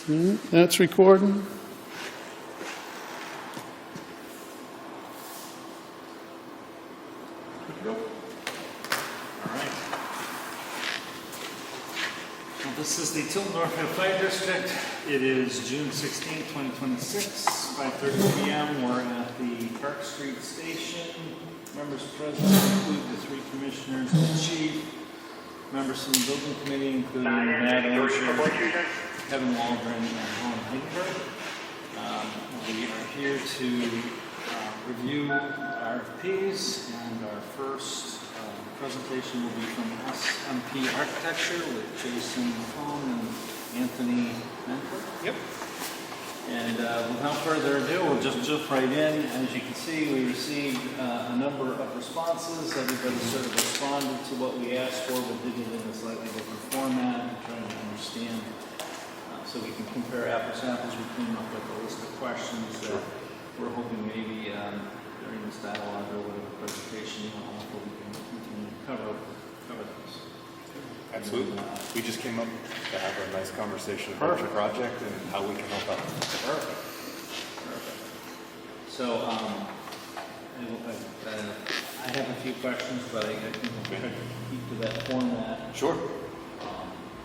That's recording. This is the Tilton Northfield Fire District. It is June 16, 2026, 5:30 p.m. We're at the Park Street Station. Members present include the three commissioners, the chief, members from the building committee, including Matt Osher, Kevin Waldron, and Helen Heidenberg. We are here to review RFPs, and our first presentation will be from SMP Architecture with Jason Mahone and Anthony Mentor. Yep. And without further ado, we'll just jump right in. As you can see, we received a number of responses. Everybody sort of responded to what we asked for, but did it in a slightly different format, trying to understand so we can compare apples to apples. We came up with a list of questions that we're hoping maybe during this dialogue or whatever presentation you want to offer, we can cover those. Absolutely. We just came up to have a nice conversation about your project and how we can help out. Perfect. So, I have a few questions, but I think we'll try to keep to that format. Sure.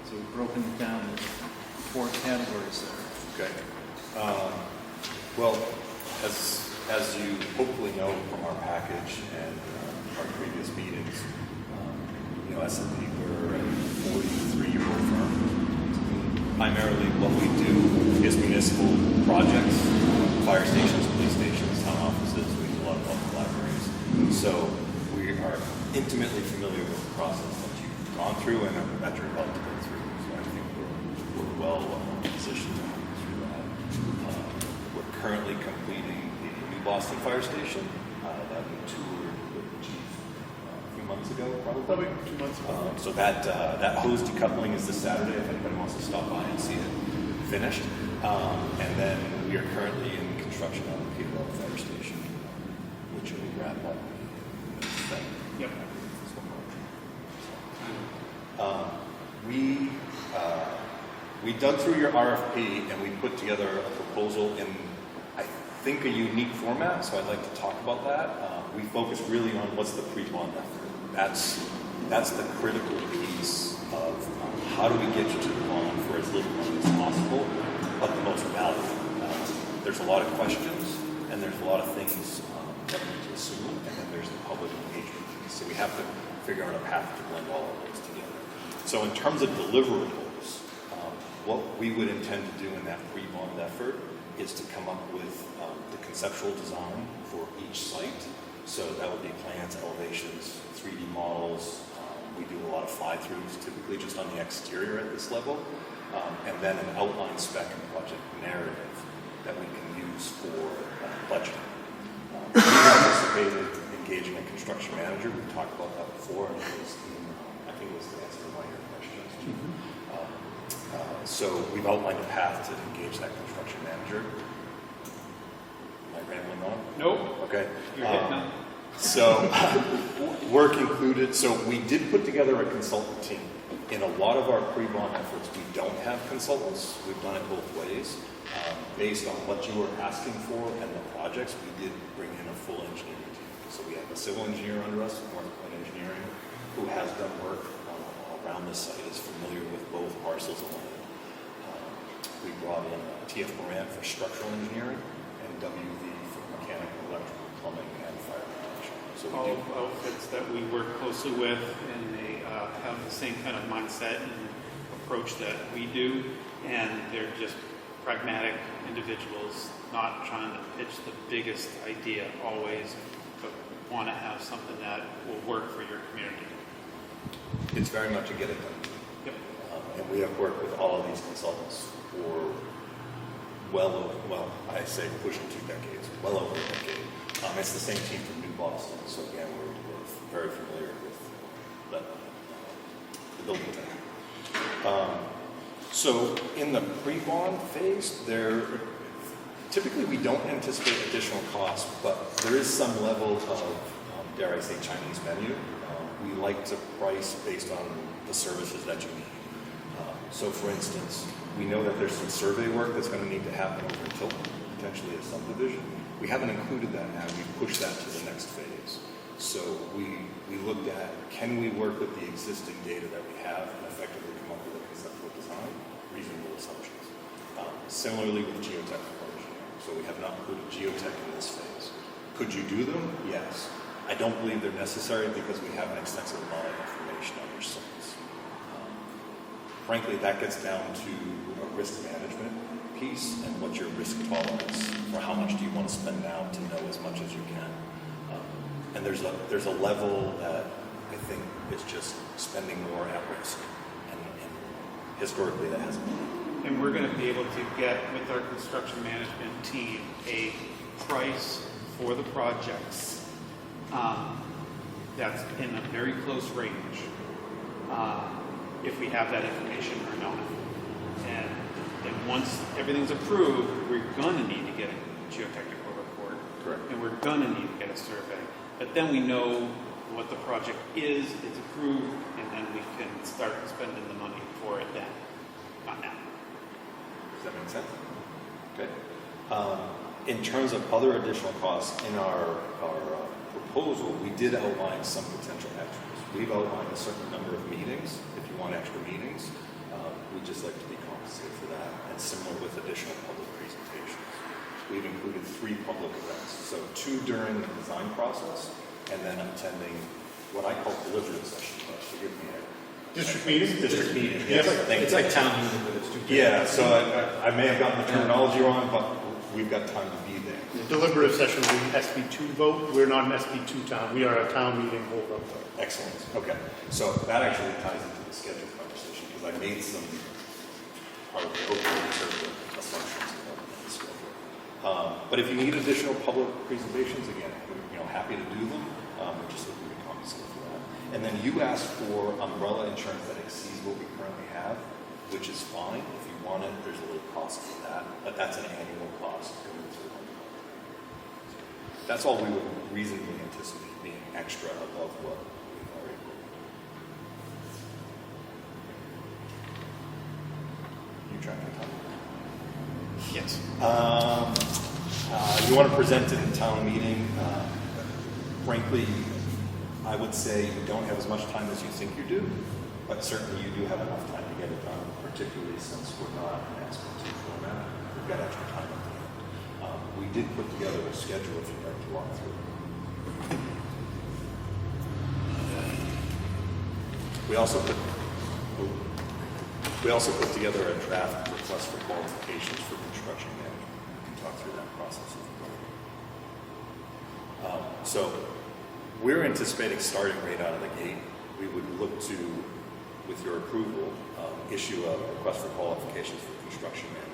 So we've broken it down into 4 categories there. Okay. Well, as you hopefully know from our package and our previous meetings, S&P, we're a 43-year-old firm. Primarily what we do is municipal projects, fire stations, police stations, town offices. We do a lot of public libraries. So we are intimately familiar with the process that you've gone through and that you're about to go through. So I think we're well positioned to go through that. We're currently completing the new Boston Fire Station that we toured with the chief months ago, probably 2 months ago. So that hose decoupling is this Saturday if anybody wants to stop by and see it finished. And then we are currently in construction on the Peterborough Fire Station, which will wrap up. Yep. We dug through your RFP and we put together a proposal in, I think, a unique format. So I'd like to talk about that. We focus really on what's the pre-bond effort. That's the critical piece of how do we get you to the bond for as little money as possible, but the most value. There's a lot of questions, and there's a lot of things that we need to assume, and then there's the public engagement piece. So we have to figure out a path to blend all of those together. So in terms of deliverables, what we would intend to do in that pre-bond effort is to come up with the conceptual design for each site. So that would be plans, elevations, 3D models. We do a lot of fly-throughs, typically just on the exterior at this level, and then an outline spec and project narrative that we can use for budgeting. We anticipated engaging a construction manager. We've talked about that before, and I think it was the answer to one of your questions. So we've outlined a path to engage that construction manager. Am I rambling on? Nope. Okay. You're hitting on. So work included. So we did put together a consultant team. In a lot of our pre-bond efforts, we don't have consultants. We've done it both ways. Based on what you were asking for and the projects, we did bring in a full engineering team. So we have a civil engineer under us, North Point Engineering, who has done work around this site, is familiar with both parcels of land. We brought in TF Moran for structural engineering and WV for mechanical, electrical, plumbing, and fire protection. So we all outfits that we work closely with, and they have the same kind of mindset and approach that we do, and they're just pragmatic individuals, not trying to pitch the biggest idea always, but want to have something that will work for your community. It's very much a get it done. Yep. And we have worked with all of these consultants for I say pushing 2 decades, well over a decade. It's the same team from New Boston, so again, we're very familiar with the building tech. So in the pre-bond phase, typically we don't anticipate additional costs, but there is some level of, dare I say, Chinese menu. We like to price based on the services that you need. So for instance, we know that there's some survey work that's going to need to happen over in Tilton, potentially a subdivision. We haven't included that now. We've pushed that to the next phase. So we looked at, can we work with the existing data that we have and effectively come up with a conceptual design, reasonable assumptions. Similarly with geotechnical engineering. So we have not included geotech in this phase. Could you do them? Yes. I don't believe they're necessary because we have an extensive amount of information on your sites. Frankly, that gets down to a risk management piece and what your risk tolerance for how much do you want to spend now to know as much as you can. And there's a level that I think is just spending more at risk, and historically that hasn't been. And we're going to be able to get with our construction management team a price for the projects that's in a very close range if we have that information or not. And then once everything's approved, we're going to need to get a geotechnical report. Correct. And we're going to need to get a survey. But then we know what the project is, it's approved, and then we can start spending the money for it then, not now. Does that make sense? Okay. In terms of other additional costs in our proposal, we did outline some potential extras. We've outlined a certain number of meetings. If you want extra meetings, we'd just like to be compensated for that, and similar with additional public presentations. We've included 3 public events, so 2 during the design process, and then attending what I call deliberative session, but forgive me. District meeting? District meeting, yes. It's like town meeting, but it's 2 days. Yeah, so I may have gotten the terminology wrong, but we've got time to be there. The deliberative session will be SB2 vote. We're not an SB2 town. We are a town meeting hold-up vote. Excellent. Okay. So that actually ties into the schedule conversation because I made some probably conservative assumptions about the schedule. But if you need additional public presentations, again, we're happy to do them. We're just looking to compensate for that. And then you asked for umbrella insurance that exceeds what we currently have, which is fine. If you want it, there's a little cost for that, but that's an annual cost going through. That's all we would reasonably anticipate being extra above what we've already booked. You tracking time? Yes. You want to present it in town meeting. Frankly, I would say you don't have as much time as you think you do, but certainly you do have enough time to get it done, particularly since we're not an SB2 format. We've got extra time at the end. We did put together a schedule if you'd like to walk through. We also put together a draft request for qualifications for construction management. We can talk through that process as well. So we're anticipating starting right out of the gate. We would look to, with your approval, issue a request for qualifications for construction management.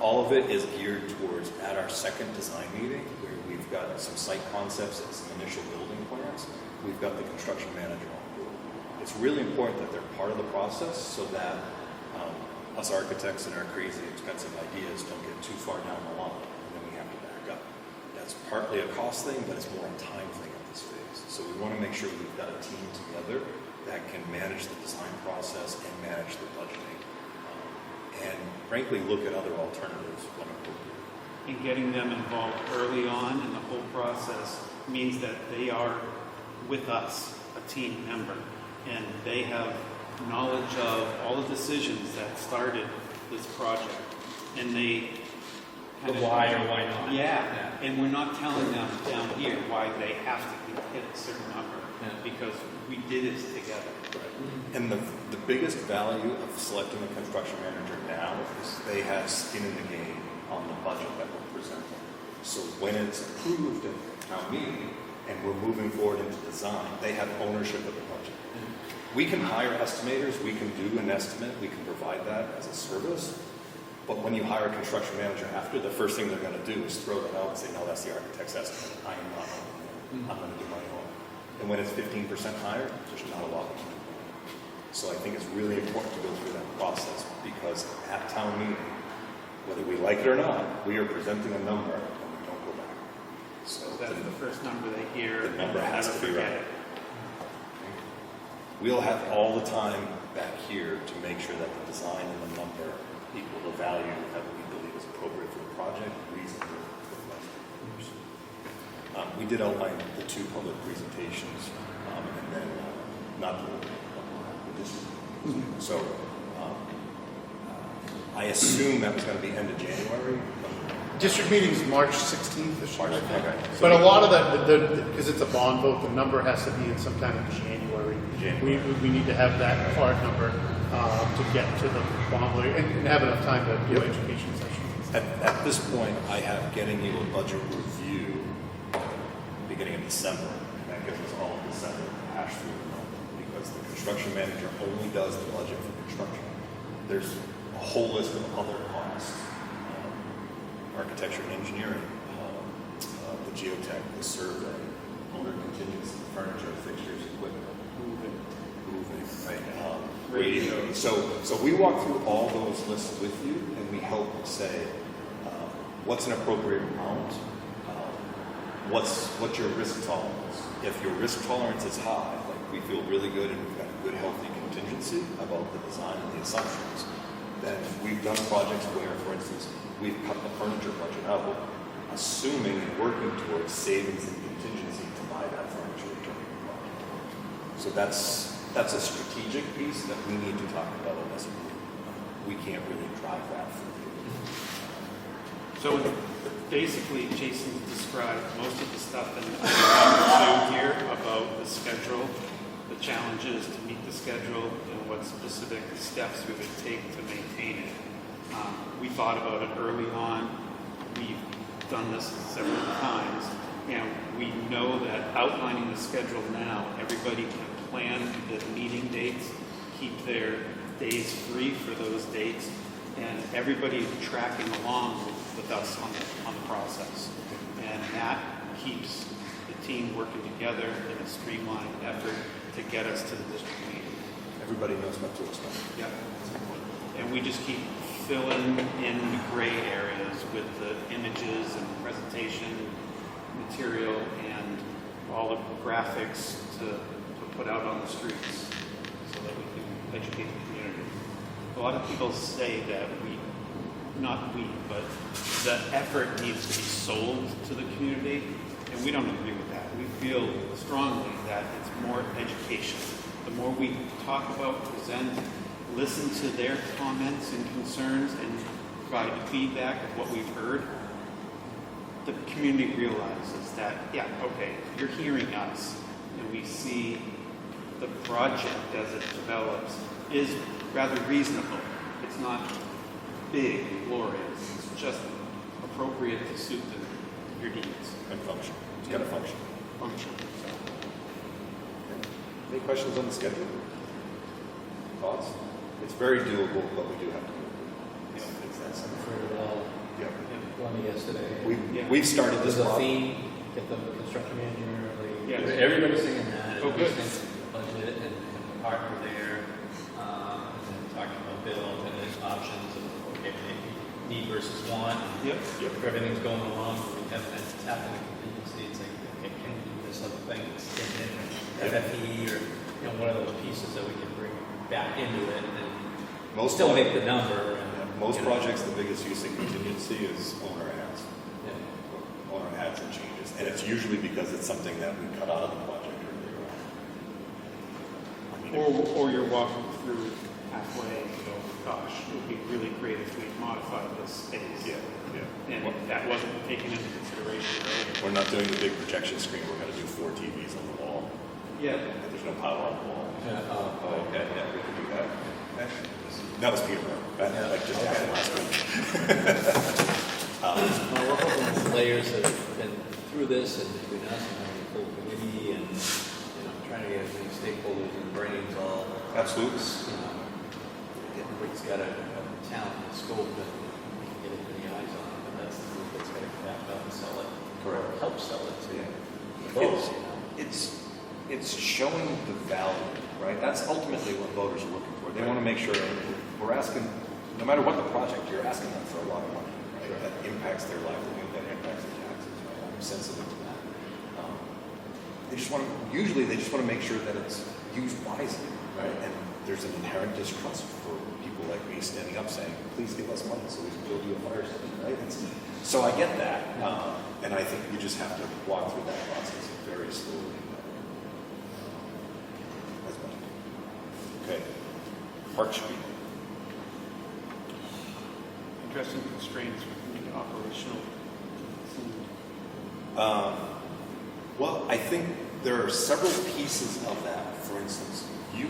All of it is geared towards, at our second design meeting, where we've got some site concepts and some initial building plans, we've got the construction manager on board. It's really important that they're part of the process so that us architects and our crazy expensive ideas don't get too far down the line and then we have to back up. That's partly a cost thing, but it's more a time thing at this phase. So we want to make sure we've got a team together that can manage the design process and manage the budgeting. And frankly, look at other alternatives when appropriate. And getting them involved early on in the whole process means that they are with us, a team member, and they have knowledge of all the decisions that started this project. And they The why or why not. Yeah, and we're not telling them down here why they have to hit a certain number, because we did it together. Right. And the biggest value of selecting a construction manager now is they have skin in the game on the budget that we're presenting. So when it's approved at town meeting and we're moving forward into design, they have ownership of the budget. We can hire estimators, we can do an estimate, we can provide that as a service. But when you hire a construction manager after, the first thing they're going to do is throw that out and say, no, that's the architect's estimate. I am not on it. I'm going to do my own. And when it's 15% higher, there's not a lot we can do. So I think it's really important to go through that process because at town meeting, whether we like it or not, we are presenting a number and we don't go back. So That's the first number they hear. the number and has never to be forget right. it. We'll have all the time back here to make sure that the design and the number equal the value that we believe is appropriate for the project, reasonable for the last years. We did outline the 2 public presentations, and then not the district. So I assume that was going to be end of January. District meeting's March 16th this year, I think. Okay. But a lot of that, because it's a bond vote, the number has to be in some kind of January. We need to have that card number to get to the bond vote and have enough time to do education sessions. At this point, I have getting you a budget review beginning of December, and that gives us all of December to hash through the number, because the construction manager only does the budget for construction. There's a whole list of other costs, architecture and engineering, the geotech, the survey, owner contingency, furniture, fixtures, equipment, moving, right? Radio. So we walk through all those lists with you, and we help say what's an appropriate amount, what's your risk tolerance. If your risk tolerance is high, like we feel really good and we've got a good healthy contingency about the design and the assumptions, then we've done projects where, for instance, we've cut the furniture budget out, assuming and working towards savings and contingency to buy that furniture during the project. So that's a strategic piece that we need to talk about as a group. We can't really drive that through. So basically, Jason described most of the stuff in the here about the schedule, the challenges to meet the schedule, and what specific steps we would take to maintain it. We thought about it early on. We've done this several times, and we know that outlining the schedule now, everybody can plan the meeting dates, keep their days free for those dates, and everybody tracking along with us on the process. And that keeps the team working together in a streamlined effort to get us to the district meeting. Everybody knows what to expect. Yep. And we just keep filling in the gray areas with the images and presentation material and all the graphics to put out on the streets so that we can educate the community. A lot of people say that but the effort needs to be sold to the community, and we don't agree with that. We feel strongly that it's more education. The more we talk about, present, listen to their comments and concerns, and provide feedback of what we've heard, the community realizes that, yeah, okay, you're hearing us, and we see the project as it develops is rather reasonable. It's not big, glorious. It's just appropriate to suit your needs. And function. It's got to function. Function. Any questions on the schedule? Thoughts? It's very doable, but we do have to fix that I'm something. afraid of all. Yeah. One yesterday. We've started this There's a process. theme, get the construction manager, Yeah. everybody's singing that. Oh, good. Budget and the partner there, and then talking about build and then options of, okay, need versus want. Yep. If everything's going along, we have to tap into contingency, it's like, okay, can we do this other thing, it's FFE or, one of those pieces that we can bring back into it and then still make the number. And, Most projects, the biggest use of contingency is owner adds. Yeah. Owner adds and changes. And it's usually because it's something that we cut out of the project earlier on. Or you're walking through halfway and go, gosh, it would be really great if we modified this space. Yeah. And that wasn't taken into consideration earlier. We're not doing the big projection screen. We're going to do 4 TVs on the wall. Yeah. And there's no power on the wall. Oh, Okay, yeah, we can do that. That was Peter. That just happened last week. We're hoping the layers that have been through this and between us and the full committee and, trying to get as many stakeholders and brains all. Absolutely. Everybody's got a talent and scope and get as many eyes on it, but that's the group that's got to back up and sell it. Correct. Or help sell it to Yeah. folks, It's showing the value, right? That's ultimately what voters are looking for. They want to make sure we're asking, no matter what the project, you're asking them for a lot of money, right? That impacts their livelihood, that impacts their taxes, right? I'm sensitive to that. They just want to make sure that it's used wisely, right? And there's an inherent distrust for people like me standing up saying, please give us money so we can build you a fire station, right? So I get that, and I think you just have to walk through that process very slowly. That's my okay. Park Street. Interesting constraints with the operational. Well, I think there are several pieces of that. For instance, you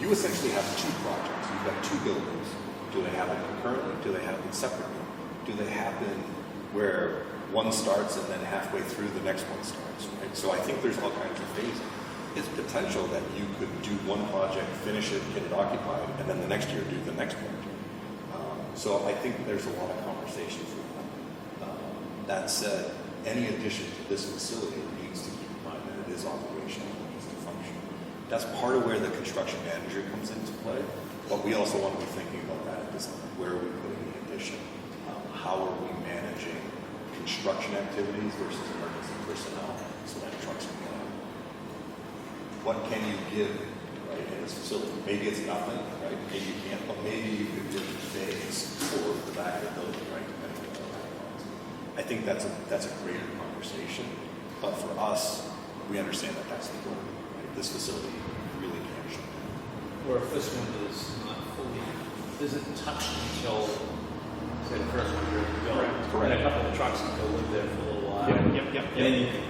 essentially have two projects. You've got two buildings. Do they happen concurrently? Do they happen separately? Do they happen where one starts and then halfway through the next one starts? Right? So I think there's all kinds of phases. It's potential that you could do one project, finish it, get it occupied, and then the next year do the next one. So I think there's a lot of conversations with that. That said, any addition to this facility needs to keep in mind that it is operational and needs to function. That's part of where the construction manager comes into play, but we also want to be thinking about that at this time. Where are we putting the addition? How are we managing construction activities versus emergency personnel so that trucks can get out? What can you give, right, in this facility? Maybe it's nothing, right? Maybe you can't, but maybe you could give phase for the back of the building, right? Depending on what that was. I think that's a greater conversation, but for us, we understand that that's important. Right? This facility really can't shut down. Or if this one is not fully, isn't touched until, say, the first one you're going. Correct. And a couple of trucks can go live there for a little while. Yep. And then you can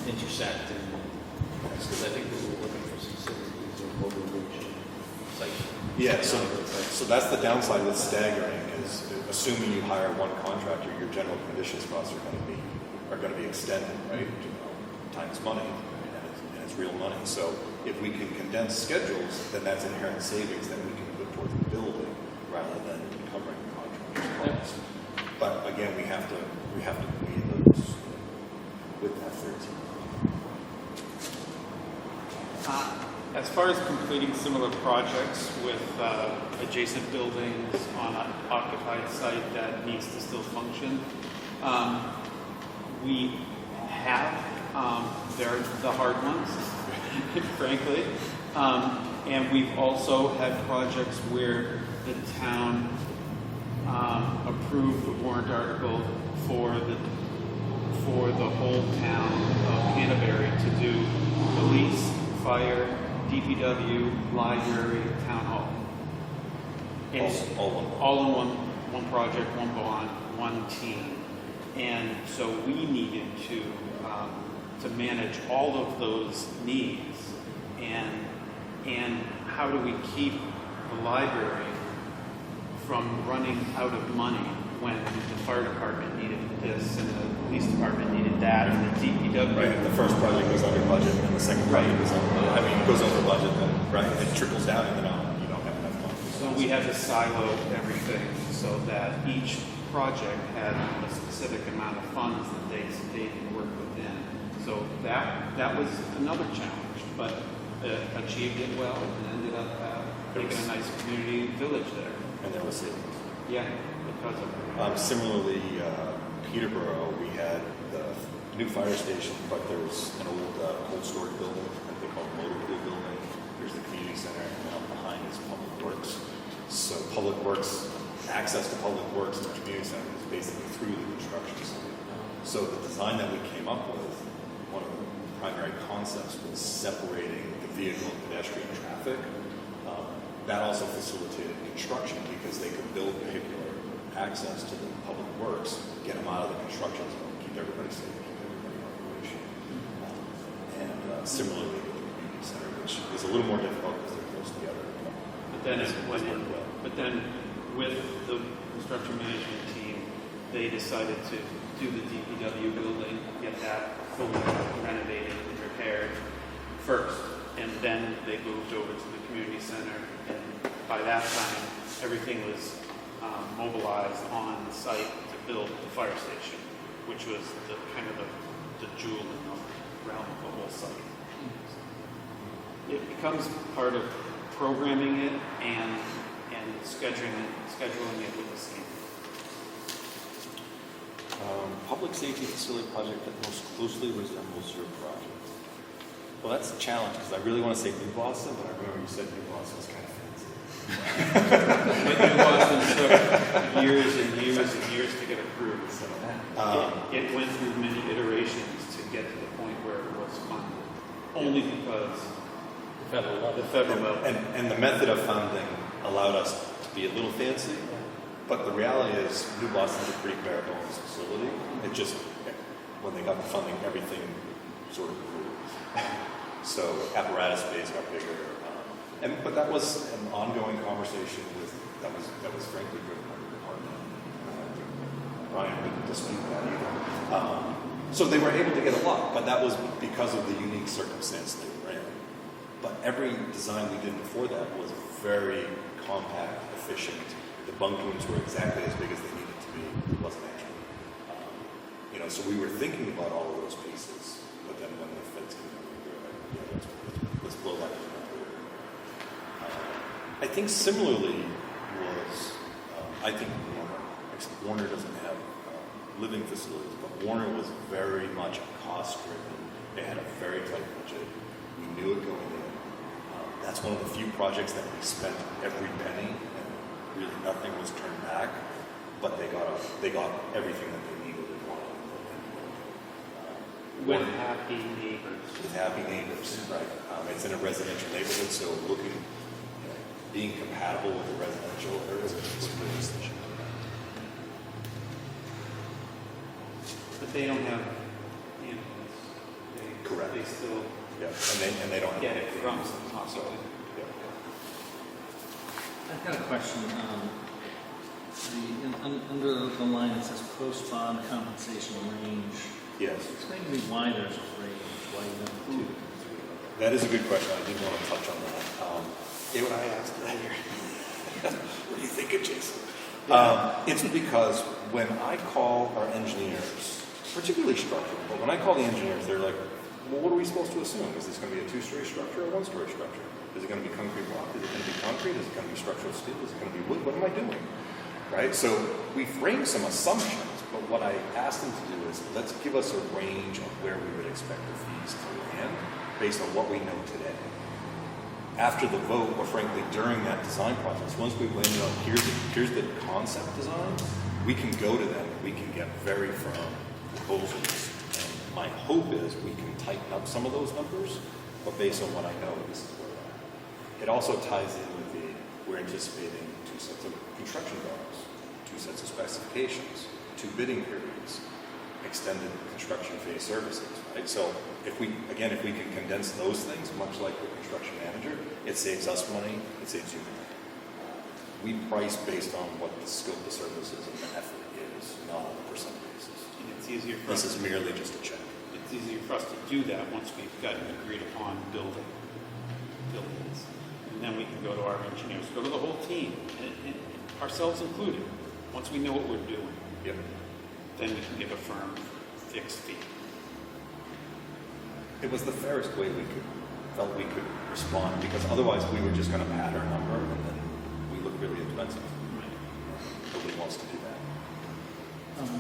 intersect and, because I think we were looking for some synergies or motivation. Like, Yeah, so that's the downside with staggering is assuming you hire one contractor, your general conditions costs are going to be extended, right? You know, time's money, and it's real money. So if we can condense schedules, then that's inherent savings that we can put towards the building rather than covering the contractor's costs. But again, we have to weigh those with that 13. As far as completing similar projects with adjacent buildings on an occupied site that needs to still function, we have. They're the hard ones, frankly. And we've also had projects where the town approved the warrant article for the whole town of Canterbury to do police, fire, DPW, library, town hall. All in one project, one bond, one team. And so we needed to manage all of those needs. And how do we keep the library from running out of money when the fire department needed this and the police department needed that and the DPW. Right, the first project goes under budget and the second project goes goes over budget, then it trickles down and then you don't have enough money. So we had to silo everything so that each project had a specific amount of funds that they could work within. So that was another challenge, but achieved it well and ended up making a nice community village there. And there was savings. Yeah, because of it. Similarly, Peterborough, we had the new fire station, but there's an old cold storage building that they call the motor pool building. There's the community center, and then up behind is Public Works. So Public Works, access to Public Works and the community center is basically through the construction site. So the design that we came up with, one of the primary concepts was separating the vehicle and pedestrian traffic. That also facilitated construction because they could build vehicular access to the public works, get them out of the construction zone, keep everybody safe, keep everybody in operation. And similarly with the community center, which is a little more difficult because they're close together. But then with the construction management team, they decided to do the DPW building, get that fully renovated and repaired first, and then they moved over to the community center. And by that time, everything was mobilized on the site to build the fire station, which was the jewel in the realm of the whole site. It becomes part of programming it and scheduling it with the scheme. Public safety facility project that most closely resembles your project. Well, that's a challenge, because I really want to say New Boston, but I remember you said New Boston was kind of fancy. But New Boston took years and years and years to get approved. So it went through many iterations to get to the point where it was funded. Only because the federal level. And the method of funding allowed us to be a little fancy, but the reality is New Boston's a pretty bare bones facility. It just, when they got the funding, everything sort of grew. So apparatus space got bigger. But that was an ongoing conversation that was frankly good with the department. Brian wouldn't dispute that either. So they were able to get a lot, but that was because of the unique circumstance they were in. But every design we did before that was very compact, efficient. The bunk rooms were exactly as big as they needed to be. It wasn't actually. So we were thinking about all of those pieces, but then when the feds came in, we were like, let's blow that up. I think similarly was, I think Warner doesn't have living facilities, but Warner was very much cost-driven. They had a very tight budget. We knew it going in. That's one of the few projects that we spent every penny, and really nothing was turned back. But they got everything that they needed and wanted. With happy neighbors. With happy neighbors, right? It's in a residential neighborhood, so being compatible with the residential areas is really essential. But they don't have animals. Correct. They still And they don't have get it anything. from some hospital. I've got a question. Under the line it says post-bond compensation range. Yes. Explain to me why there's a range, why you have 2 to 3. That is a good question. I did want to touch on that. What I asked earlier. What do you think of Jason? It's because when I call our engineers, particularly structural, but when I call the engineers, they're like, well, what are we supposed to assume? Is this going to be a 2-story structure or a 1-story structure? Is it going to be concrete block? Is it going to be concrete? Is it going to be structural steel? Is it going to be wood? What am I doing? Right? So we frame some assumptions, but what I asked them to do is, let's give us a range of where we would expect the fees to land based on what we know today. After the vote, or frankly during that design process, once we've landed on here's the concept design, we can go to them, we can get very firm proposals. And my hope is we can tighten up some of those numbers, but based on what I know, this is where we're at. It also ties in with we're anticipating 2 sets of construction drawings, 2 sets of specifications, 2 bidding periods, extended construction phase services, right? So if we can condense those things, much like the construction manager, it saves us money, it saves you money. We price based on what the scope of services and the effort is, not on a percent basis. And it's easier for This us. is merely just a check. It's easier for us to do that once we've got an agreed upon buildings. And then we can go to our engineers, go to the whole team, and ourselves included. Once we know what we're doing, Yep. then we can give a firm fixed fee. It was the fairest way felt we could respond, because otherwise we were just going to pad our number and then we look really expensive. Nobody wants to do that.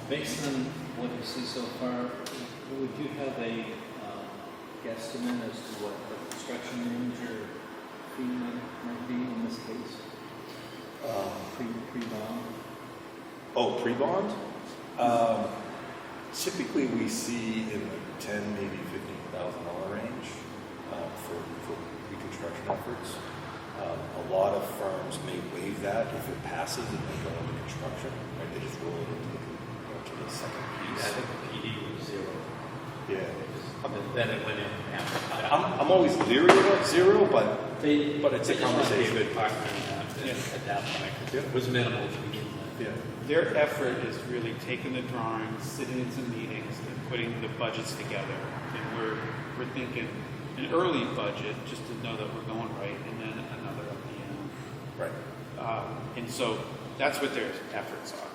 Based on what you see so far, would you have a guesstimate as to what the construction range or fee might be in this case? Pre-bond? Oh, pre-bond? Typically we see in the $10,000, maybe $15,000 range for reconstruction efforts. A lot of firms may waive that if it passes and they go into construction. Right? They just roll it into the second piece. I think the PD was 0. Yeah. Then it went in after. I'm always leery about 0, but it's a They just want to be a conversation. good partner at that point. It was minimal to begin with. Yeah. Their effort is really taking the drawings, sitting in some meetings, and putting the budgets together. And we're thinking an early budget just to know that we're going right, and then another at the end. Right. And so that's what their efforts are.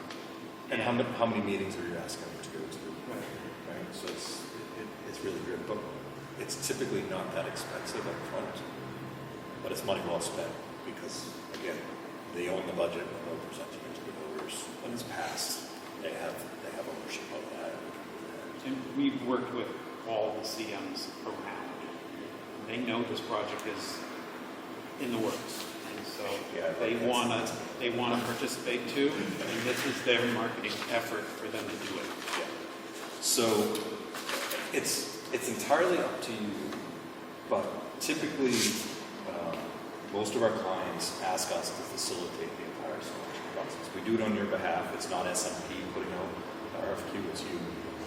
And how many meetings are you asking them to go to? Right. So it's really good, but it's typically not that expensive up front, but it's money well spent because again, they own the budget and they're presenting it to the voters when it's passed. They have ownership of that. And we've worked with all the CMs around. they know this project is in the works. And so Yeah, they that's- want to participate too, and this is their marketing effort for them to do it. Yeah. So it's entirely up to you, but typically most of our clients ask us to facilitate the entire selection process. We do it on your behalf. It's not SMP putting out the RFQ, it's you.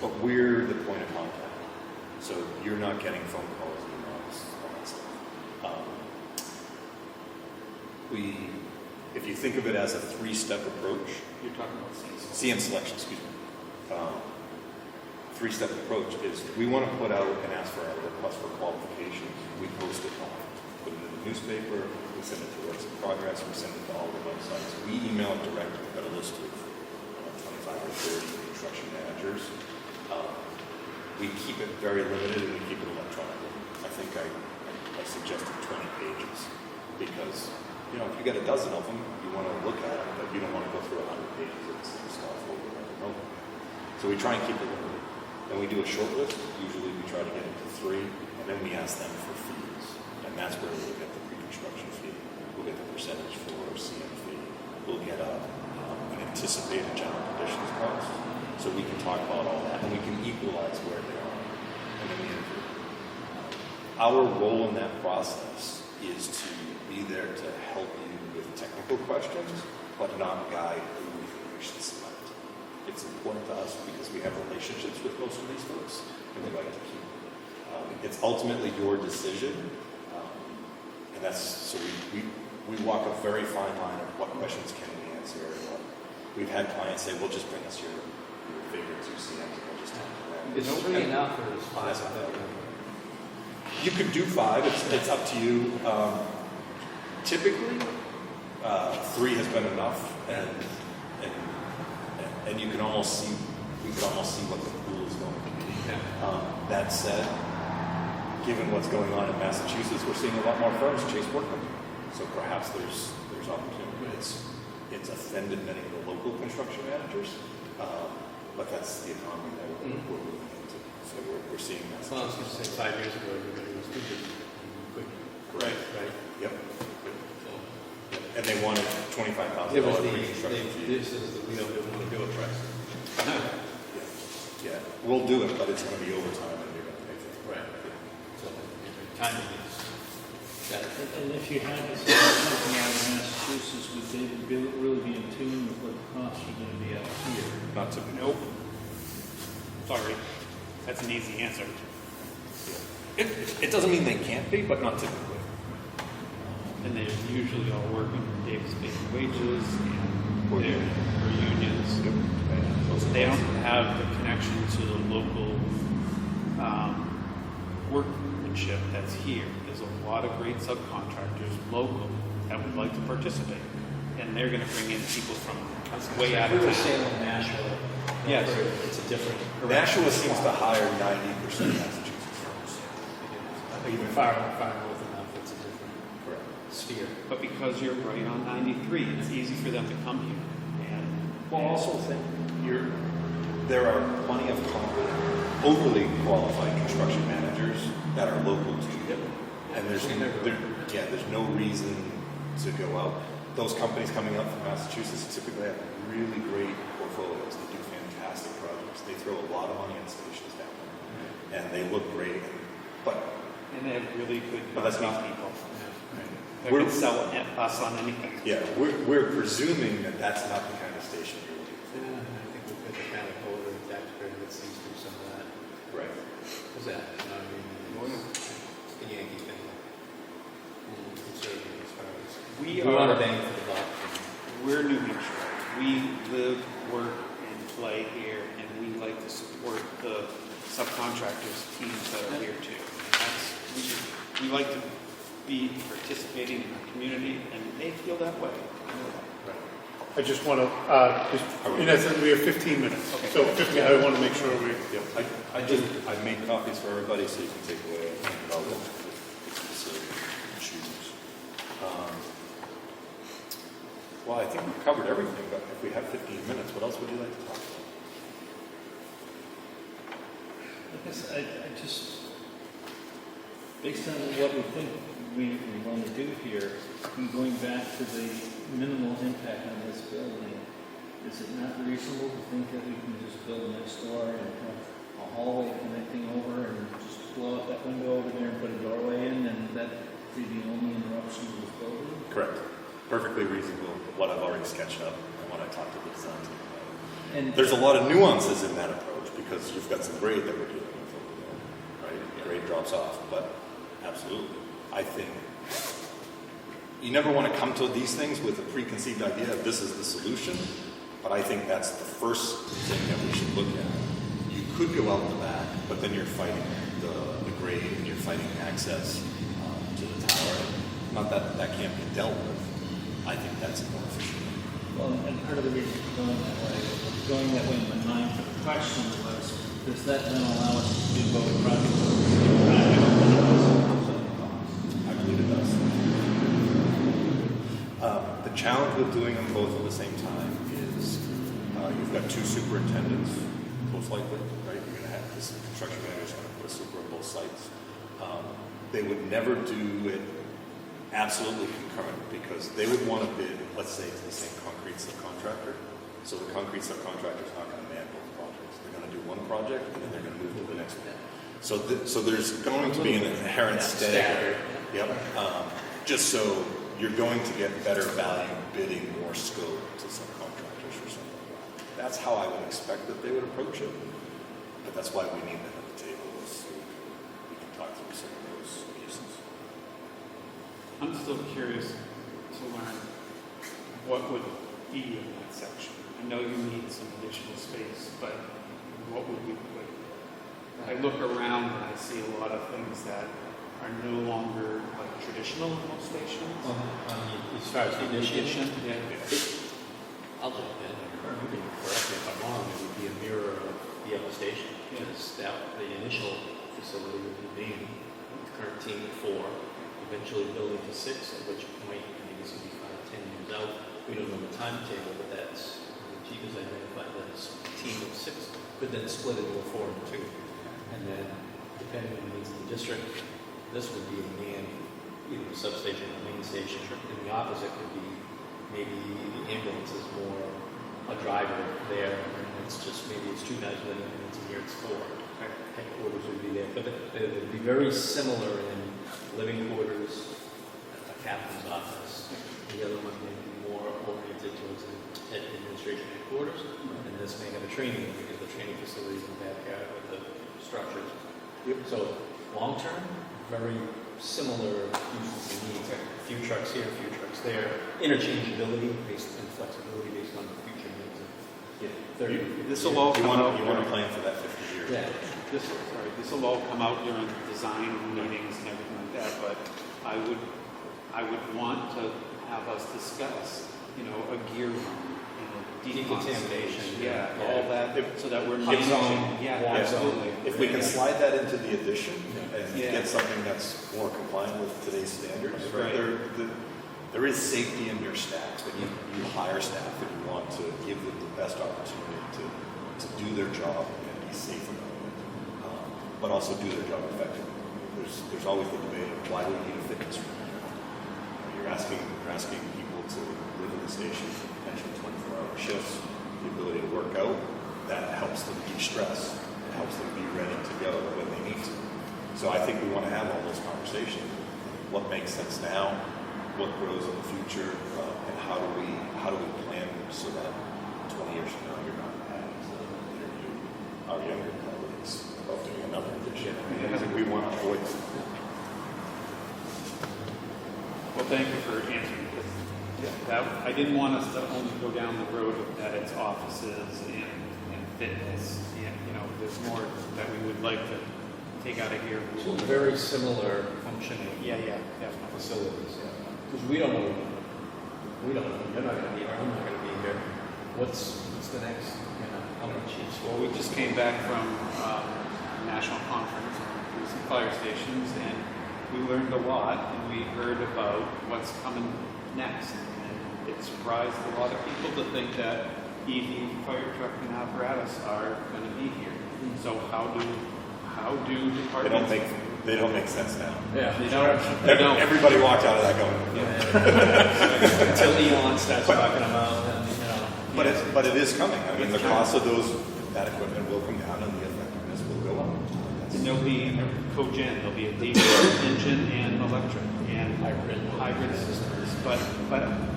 But we're the point of contact. So you're not getting phone calls, emails, all that stuff. If you think of it as a three-step approach, You're talking about CM selection, excuse me. Three-step approach is we want to put out and ask for our request for qualifications. We post it on, put it in the newspaper, we send it to Works in Progress, we send it to all the websites. We email it directly. We've got a list of 25 or 30 construction managers. We keep it very limited and we keep it electronically. I think I suggested 20 pages because, if you get a dozen of them, you want to look at them, but you don't want to go through 100 pages of the same stuff over and over. So we try and keep it limited. Then we do a short list. Usually we try to get it to 3, and then we ask them for fees. And that's where we'll get the pre-construction fee. We'll get the percentage for CM fee. We'll get an anticipated general conditions cost. So we can talk about all that, and we can equalize where they are. And then we interview. Our role in that process is to be there to help you with technical questions, but not guide who we think we should select. It's important to us because we have relationships with most of these folks, and we like to keep. It's ultimately your decision, and that's so we walk a very fine line of what questions can we answer. And what we've had clients say, "Well, just bring us your favorite 2 CMs, and we'll just talk to them." Is 3 enough or is 5 enough? You could do 5. It's up to you. Typically, 3 has been enough, and you can almost see. We can almost see what the pool is going to be. That said, given what's going on in Massachusetts, we're seeing a lot more firms chase workmen. So perhaps there's opportunity. It's offended many of the local construction managers, but that's the economy that we're moving into. So we're seeing that. Well, I was going to say 5 years ago, everybody was too busy. Right. Yep. So, And they wanted $25,000 it was pre-construction fee. this is the we don't want to do it price. Yeah, we'll do it, but it's going to be overtime, and you're going to pay for it. Right. So, timing is better. And if you had this company out of Massachusetts, would they really be in tune with what the costs are going to be out here? Not to Nope. Sorry. That's an easy answer. It doesn't mean they can't be, but not typically. And they're usually all working for Davis-based wages and they're for unions. So they don't have the connection to the local workmanship that's here. There's a lot of great subcontractors local that would like to participate. And they're going to bring in people from way out If of we were town. saying Nashville, Yes. it's a different. Nashua seems to hire 90% Massachusetts firms. Even far north enough, it's a different Correct. sphere. But because you're right on 93, it's easy for them to come here. And Well, also think there are plenty of overly qualified construction managers that are local to you, and there's no reason to go out. Those companies coming out from Massachusetts typically have really great portfolios. They do fantastic projects. They throw a lot of money in stations down there, and they look great. they have really good But that's company not- people. They We're- can sell us on anything. Yeah, we're presuming that that's not the kind of station you're looking Yeah, I think we've got the kind of older tax credit that seems to do some of that. for. Right. What's that? You know what I mean? It's the Yankee thing. Conservative as far as. We want are- to bang for the buck. We're New Hampshire. We live, work, and play here, and we like to support the subcontractors, teams that are here too. We like to be participating in our community, and they feel that way. I just want to, in essence, we have 15 minutes. Okay. So 15, I want to make sure we, Yep. I made copies for everybody so you can take away and think about them if you choose. Well, I think we've covered everything, but if we have 15 minutes, what else would you like to talk about? I guess I just, based on what we think we want to do here, and going back to the minimal impact on this building, is it not reasonable to think that we can just build next door and have a hallway connecting over and just blow out that window over there and put a doorway in, and that be the only interruption to this building? Correct. Perfectly reasonable, what I've already sketched up and what I talked to the design team about. And There's a lot of nuances in that approach because you've got some grade that we're dealing with over there, right? Grade drops off, but absolutely. I think you never want to come to these things with a preconceived idea of this is the solution, but I think that's the first thing that we should look at. You could go out the back, but then you're fighting the grade and you're fighting access to the tower. Not that that can't be dealt with. I think that's more efficient. Well, and part of the reason for going that way in my mind for the question was, does that then allow us to do both projects at the same time? I believe it does. The challenge with doing them both at the same time is you've got two superintendents, most likely, right? You're going to have this construction manager is going to put a super on both sites. They would never do it absolutely concurrent because they would want to bid, let's say, to the same concrete subcontractor. So the concrete subcontractor is not going to man both projects. They're going to do one project and then they're going to move to the next one. So, so there's going to be an inherent stagger. Yep. Just so you're going to get better value bidding more scope to subcontractors or something like that. That's how I would expect that they would approach it. But that's why we need them at the table so we can talk through some of those pieces. I'm still curious to learn what would be in that section. I know you need some additional space, but what would we put? I look around and I see a lot of things that are no longer like traditional lift stations. As far as the initiation, Yeah. I'll jump in. You can correct me if I'm wrong, it would be a mirror of the other station. Because that, the initial facility would be being the current team of 4, eventually building to 6, at which point, I mean, this would be 5, 10 years out. We don't know the timetable, but that's, the chief has identified that this team of 6 could then split into a 4 and 2. And then, depending on the needs of the district, this would be a man, either a substation or a main station. And the opposite could be maybe the ambulance is more a driver there, and it's just maybe it's 2 guys with it, and it's here it's 4. Headquarters would be there, but it would be very similar in living quarters, a captain's office. The other one may be more oriented towards the administration headquarters, and this may have a training because the training facilities in the backyard with the structures. So long term, very similar uses and needs. A few trucks here, a few trucks there. Interchangeability based and flexibility based on the future needs of 30. This will all You come out. want to plan for that 50 years. Yeah. This will all come out during design meetings and everything like that. But I would want to have us discuss, a gear room, Decontamination. yeah, all that, so that we're Hot zone, managing. Yeah, warm absolutely. If we can slide that into the addition and Yeah. get something that's more compliant with today's standards, Right. there is safety in your staff, and you hire staff and you want to give them the best opportunity to do their job and be safe about it, but also do their job effectively. There's always the debate of why do we need a fitness room? You're asking people to live in the station for potentially 24-hour shifts, the ability to work out, that helps them de-stress. It helps them be ready to go when they need to. So I think we want to have all those conversations. What makes sense now? What grows in the future? And how do we plan so that 20 years from now you're not having to interview our younger colleagues about doing another edition? I think we want to avoid that. Well, thank you for answering this. I didn't want us to only go down the road of that it's offices and fitness. There's more that we would like to take out of here. Two very similar functioning Yeah, facilities. Because we don't know. You're not going to be here. I'm not going to be here. What's the next? How many chiefs? Well, we just came back from a national conference on recent fire stations, and we learned a lot, and we heard about what's coming next. And it surprised a lot of people to think that EV fire truck and apparatus are going to be here. So how do I departments? don't think They don't make sense now. Yeah. They don't. Everybody walked out of that going, Until Elon starts talking about, and, you know. but it is coming. I mean, the cost of that equipment will come down and the effectiveness will go up. And there'll be cogen, there'll be a diesel engine and electric and hybrid systems. But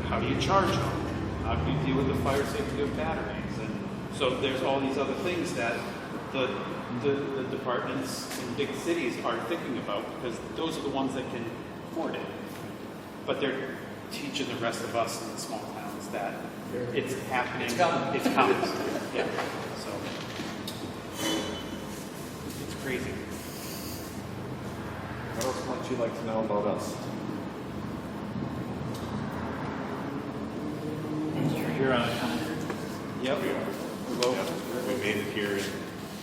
how do you charge them? How do you deal with the fire safety of batteries? And so there's all these other things that the departments in big cities are thinking about, because those are the ones that can afford it. But they're teaching the rest of us in the small towns that it's happening. It's coming. It's coming. Yeah. So it's crazy. What else might you like to know about us? You're here on time. Yep. We are. Well, We made it here in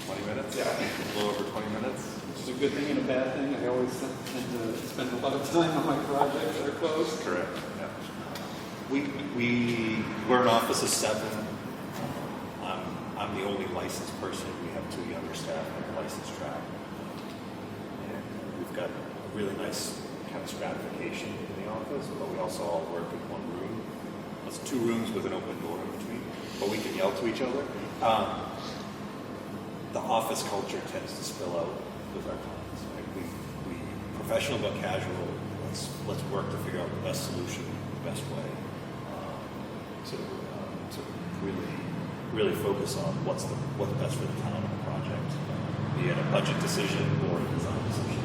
20 minutes? Yeah. A little over 20 minutes? which is a good thing and a bad thing. I always tend to spend a lot of time on my projects that are closed. Correct. Yeah. We're an office of 7. I'm the only licensed person. We have 2 younger staff and a licensed track. And we've got a really nice kind of stratification in the office, but we also all work in one room. It's 2 rooms with an open door in between, but we can yell to each other. The office culture tends to spill out with our clients. Right? We professional but casual. Let's work to figure out the best solution, the best way to really focus on what's best for the town and the project, be it a budget decision or a design decision.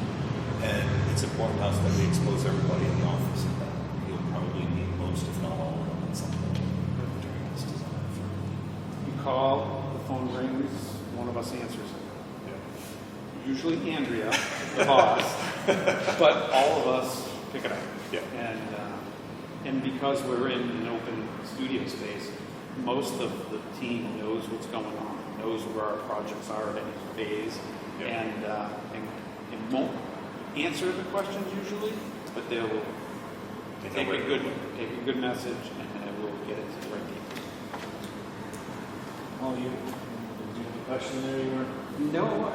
And it's important to us that we expose everybody in the office, and that you'll probably meet most, if not all of them, at some point during this design. You call, the phone rings, one of us answers it. Usually Andrea, the boss, but all of us pick it up. Yeah. And because we're in an open studio space, most of the team knows what's going on, knows where our projects are at any phase, Yeah. and won't answer the questions usually, but they'll take a good message and we'll get it to the right people. Oh, you have a question there? You were. No,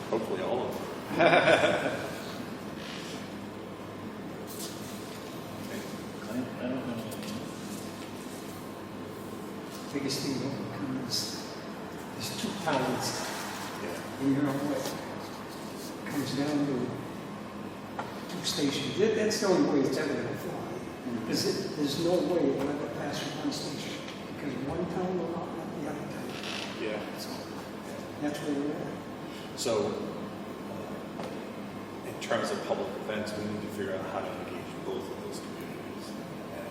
Hopefully all of them. I don't know. Biggest thing that becomes there's 2 pounds Yeah. in your own way. It comes down to 2 stations. That's the only way it's ever going to fly. There's no way it will ever pass from 1 station, because one town will not let the other town. Yeah. So that's where we're at. So, in terms of public events, we need to figure out how to engage both of those communities. And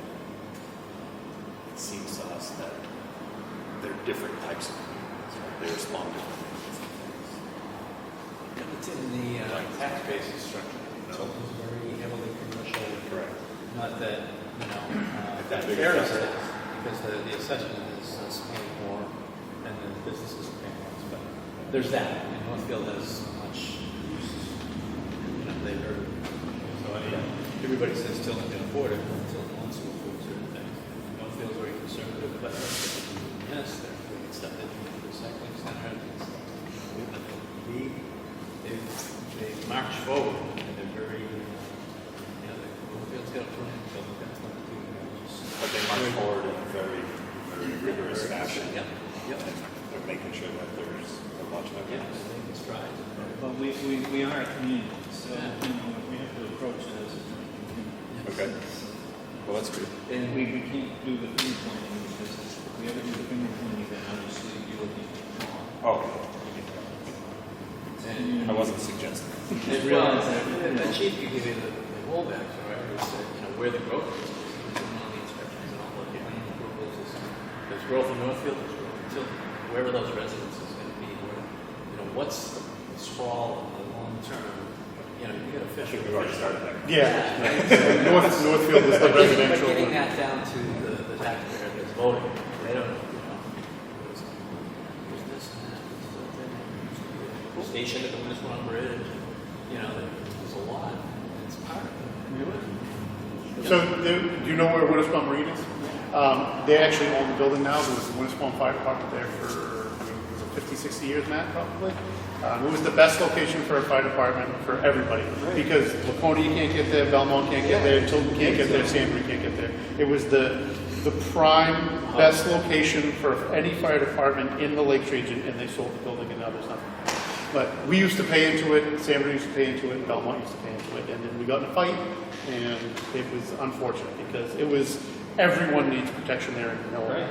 it seems to us that they're different types of communities, right? They respond differently to different things. It's in the tax basis structure. So it's very heavily commercial. Correct. Not that, you know, That that big fairness effect. is, because the assessment is paying more and the businesses are paying less. But there's that. And Northfield has much use. You know, they've heard. So everybody says Tilton can afford it. Tilton wants to afford certain things. Northfield's very conservative, but yes, they're doing stuff into the recycling center and stuff. They march forward and they're very, you know, Northfield's got a plan, Tilton's got a plan too. But they march forward in a very, very rigorous fashion. Yep. Yep. And they're making sure that there's a bunch of Yeah, evidence. they can strive. But we are a community, so you know, we have to approach it as a community. Okay. Well, that's good. And we can't do the finger pointing because if we ever do the finger pointing, then obviously you will be wrong. Oh, And I wasn't suggesting. they Well, realize that. the chief could give you the rollbacks, right? It's, you know, where the growth is. All the inspections and all the planning approvals is, there's growth in Northfield, there's growth in Tilton. Wherever those residences going to be, where, you know, what's the sprawl in the long term? You know, you got to fish. We've already started there. Yeah. Northfield is the But residential. getting that down to the taxpayer that's voting, they don't, you know, there's this and that, there's station at the Winnisquam Bridge, you know, there's a lot, it's part of it. So, do you know where Winnisquam Marine is? They actually own the building now. There was the Winnisquam Fire Department there for, I mean, it was a 50, 60 years, Matt, probably. It was the best location for a fire department for everybody, because Laconia can't get there, Belmont can't get there, Tilton can't get there, Sanbury can't get there. It was the prime, best location for any fire department in the Lakes region, and they sold the building and now there's nothing. But we used to pay into it, Sanbury used to pay into it, and Belmont used to pay into it, and then we got in a fight, and it was unfortunate, because it was, everyone needs protection there, and no one.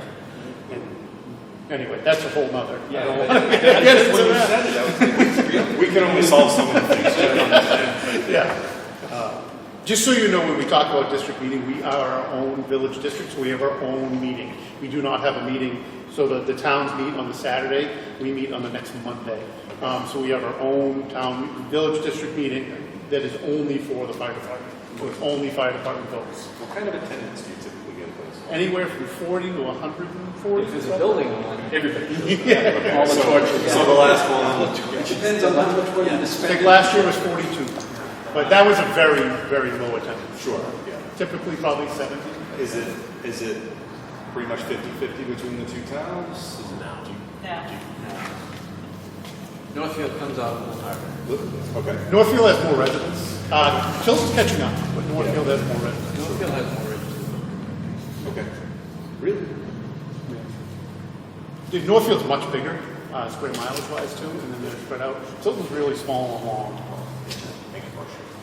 And anyway, that's a whole nother. I don't want to get into that. We can only solve some of the things. Yeah. Just so you know, when we talk about district meeting, we are our own village district, so we have our own meeting. We do not have a meeting, so the towns meet on the Saturday, we meet on the next Monday. So we have our own town, village district meeting that is only for the fire department. So it's only fire department votes. What kind of attendance do you typically get at those? Anywhere from 40 to 140. If there's a building on, Everybody. all the torches. So the last one, It depends on how much money you I spend. think last year was 42, but that was a very, very low attendance. sure, yeah. Typically probably 70. Is it pretty much 50-50 between the two towns? Is it Northfield comes out of the harbor. Okay. Northfield has more residents. Tilton's catching up, but Northfield has more residents. Northfield has more residents. Okay. Really? Dude, Northfield's much bigger, square mileage wise too, and then they're spread out. Tilton's really small and long.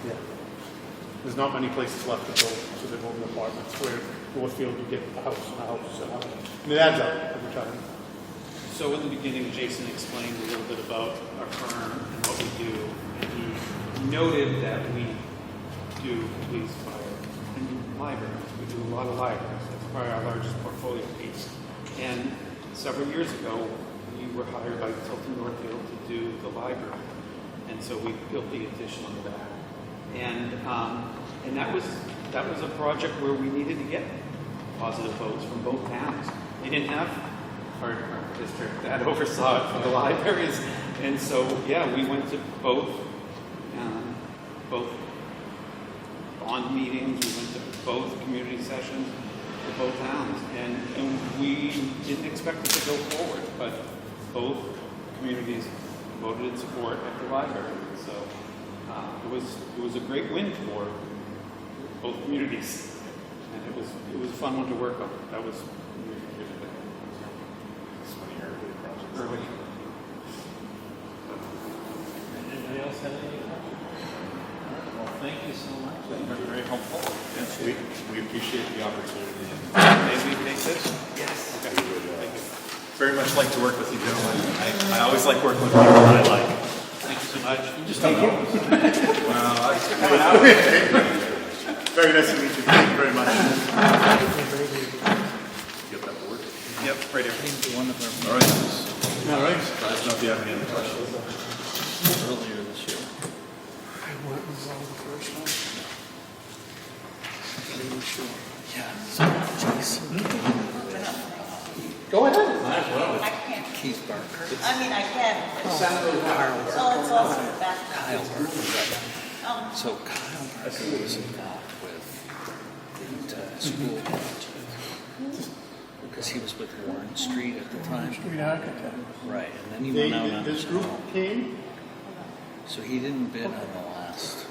Yeah. There's not many places left to build, so they're building apartments. Where Northfield, you get a house and a house and a house. And it adds up every time. So in the beginning, Jason explained a little bit about our firm and what we do, and he noted that we do police, fire, and libraries. We do a lot of libraries. That's probably our largest portfolio piece. And several years ago, we were hired by Tilton Northfield to do the library, and so we built the addition on the back. And that was a project where we needed to get positive votes from both towns. They didn't have fire department district that oversaw it for the libraries, and so yeah, we went to both bond meetings. We went to both community sessions for both towns, and we didn't expect it to go forward, but both communities voted in support at the library. So it was a great win for both communities, and it was a fun one to work on. That was early. Anybody else have any questions? Well, thank you so much. That's been very helpful. Yes, we appreciate the opportunity. May we take this? Yes. Okay. We would very much like to work with you, gentlemen. I always like working with people that I like. Thank you so much. Very nice to meet you. Thank you very much. Get that board? Yep, right here. All right. All right. Let us know if you have any other questions. Earlier this year. What was all the first one? Go ahead. I can't. Keith Barker. I mean, I can. Oh, it's also the back. Kyle Barker. So Kyle Barker was involved with the school project. Because he was with Warren Street at the time. Street architect. Right, and then he went out on This his group own. came. So he didn't bid on the last,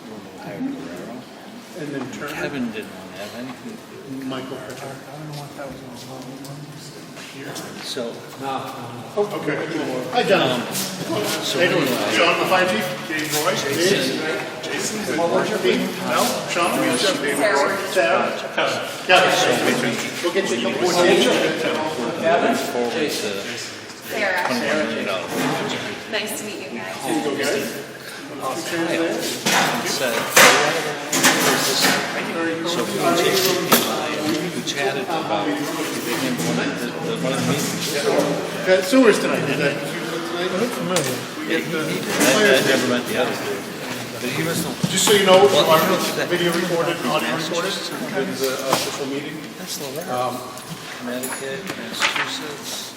when we hired Guerrero. And then Turner. Kevin didn't want to have anything. Michael Pitcher. So, Okay. Hi, John. so Hey, anyway, John, the fire chief. Dave Roy. Jason. What was your name? No. Sean. Dave Roy. Sarah. Kevin. We'll get you a couple more names. forward to Sarah. $21 million. Nice to meet you guys. Okay. And said, so we chatted about one of the meetings. Got sewers tonight. Did I? Yeah, he did. I never met the other dude. But he was the Just so you know, Well, our that- video recorded, audio recorded. It's an official meeting. That's Loretta. Connecticut, Massachusetts.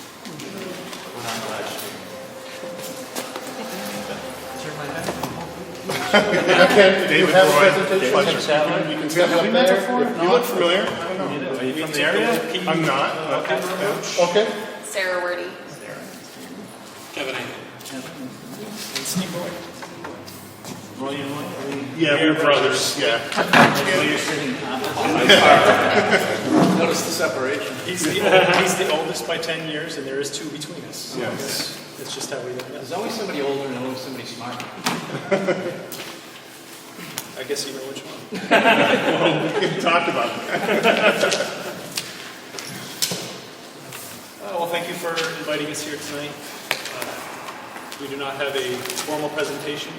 Is there my bag? Do you have a presentation? Pleasure. You can stand up there. You look familiar. I don't know. Are you from the area? I'm not. Okay. Sarah Wordy. Kevin, Well, you know what? Yeah, we're brothers. Yeah. You're sitting opposite. Notice the separation. He's the oldest by 10 years, and there is 2 between us. So Yes. it's just how we live. There's always somebody older and always somebody smarter. I guess you know which one. We can talk about that. Well, thank you for inviting us here tonight. We do not have a formal presentation,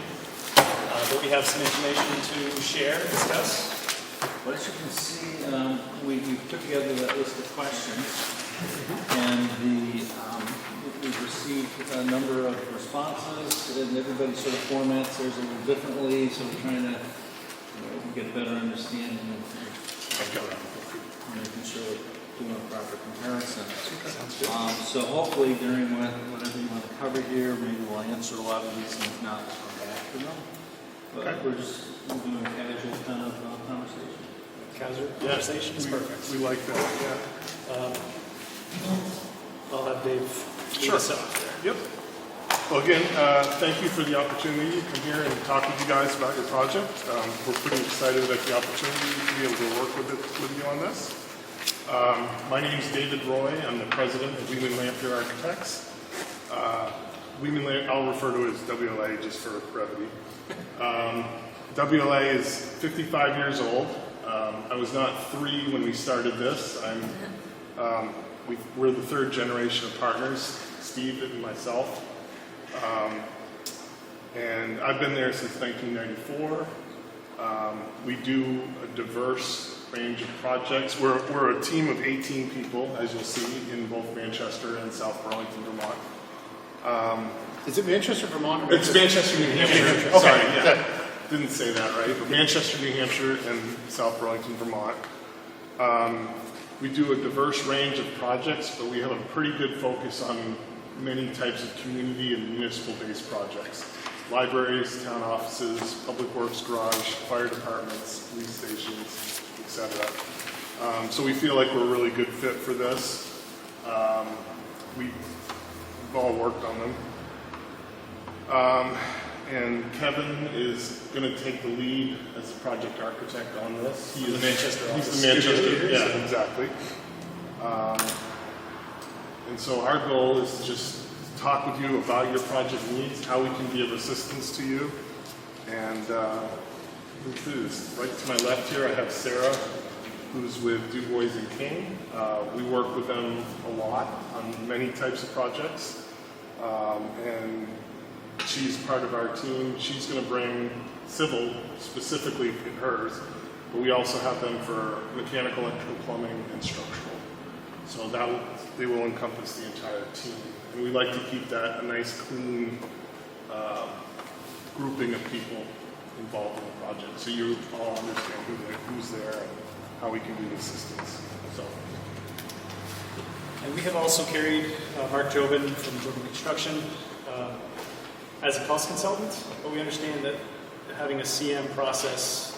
but we have some information to share and discuss. Well, as you can see, we put together that list of questions, and we've received a number of responses, and everybody sort of formats theirs a little differently, so we're trying to get a better understanding of making sure we're doing a proper comparison. So hopefully during whatever you want to cover here, maybe we'll answer a lot of these, and if not, we'll come back to them. But we're just doing a casual kind of conversation. Casual conversation is perfect. We like that. Yeah. I'll have Dave lead us off there. Yep. Well, again, thank you for the opportunity to come here and talk with you guys about your project. We're pretty excited about the opportunity to be able to work with you on this. My name is David Roy. I'm the president of Wheeling Lampier Architects. I'll refer to it as WLA just for brevity. WLA is 55 years old. I was not 3 when we started this. We're the 3rd generation of partners, Steve and myself. And I've been there since 1994. We do a diverse range of projects. We're a team of 18 people, as you'll see, in both Manchester and South Burlington, Vermont. Is it Manchester, Vermont? Or It's Manchester, New Hampshire. Okay. Sorry, yeah. Didn't say that right. But Manchester, New Hampshire, and South Burlington, Vermont. We do a diverse range of projects, but we have a pretty good focus on many types of community and municipal-based projects. Libraries, town offices, public works garage, fire departments, police stations, etc. So we feel like we're a really good fit for this. We've all worked on them. And Kevin is going to take the lead as a project architect on this. He is The Manchester office. He's the Manchester, Leaders. yeah, exactly. And so our goal is to just talk with you about your project needs, how we can be of assistance to you. And right to my left here, I have Sarah, who's with Du Bois and King. We work with them a lot on many types of projects. And she's part of our team. She's going to bring civil, specifically hers, but we also have them for mechanical, electrical, plumbing, and structural. So they will encompass the entire team. And we like to keep that a nice, clean grouping of people involved in the project, so you all understand who's there and how we can be of assistance. So. And we have also carried Mark Jobin from Jobin Construction as a cost consultant, but we understand that having a CM process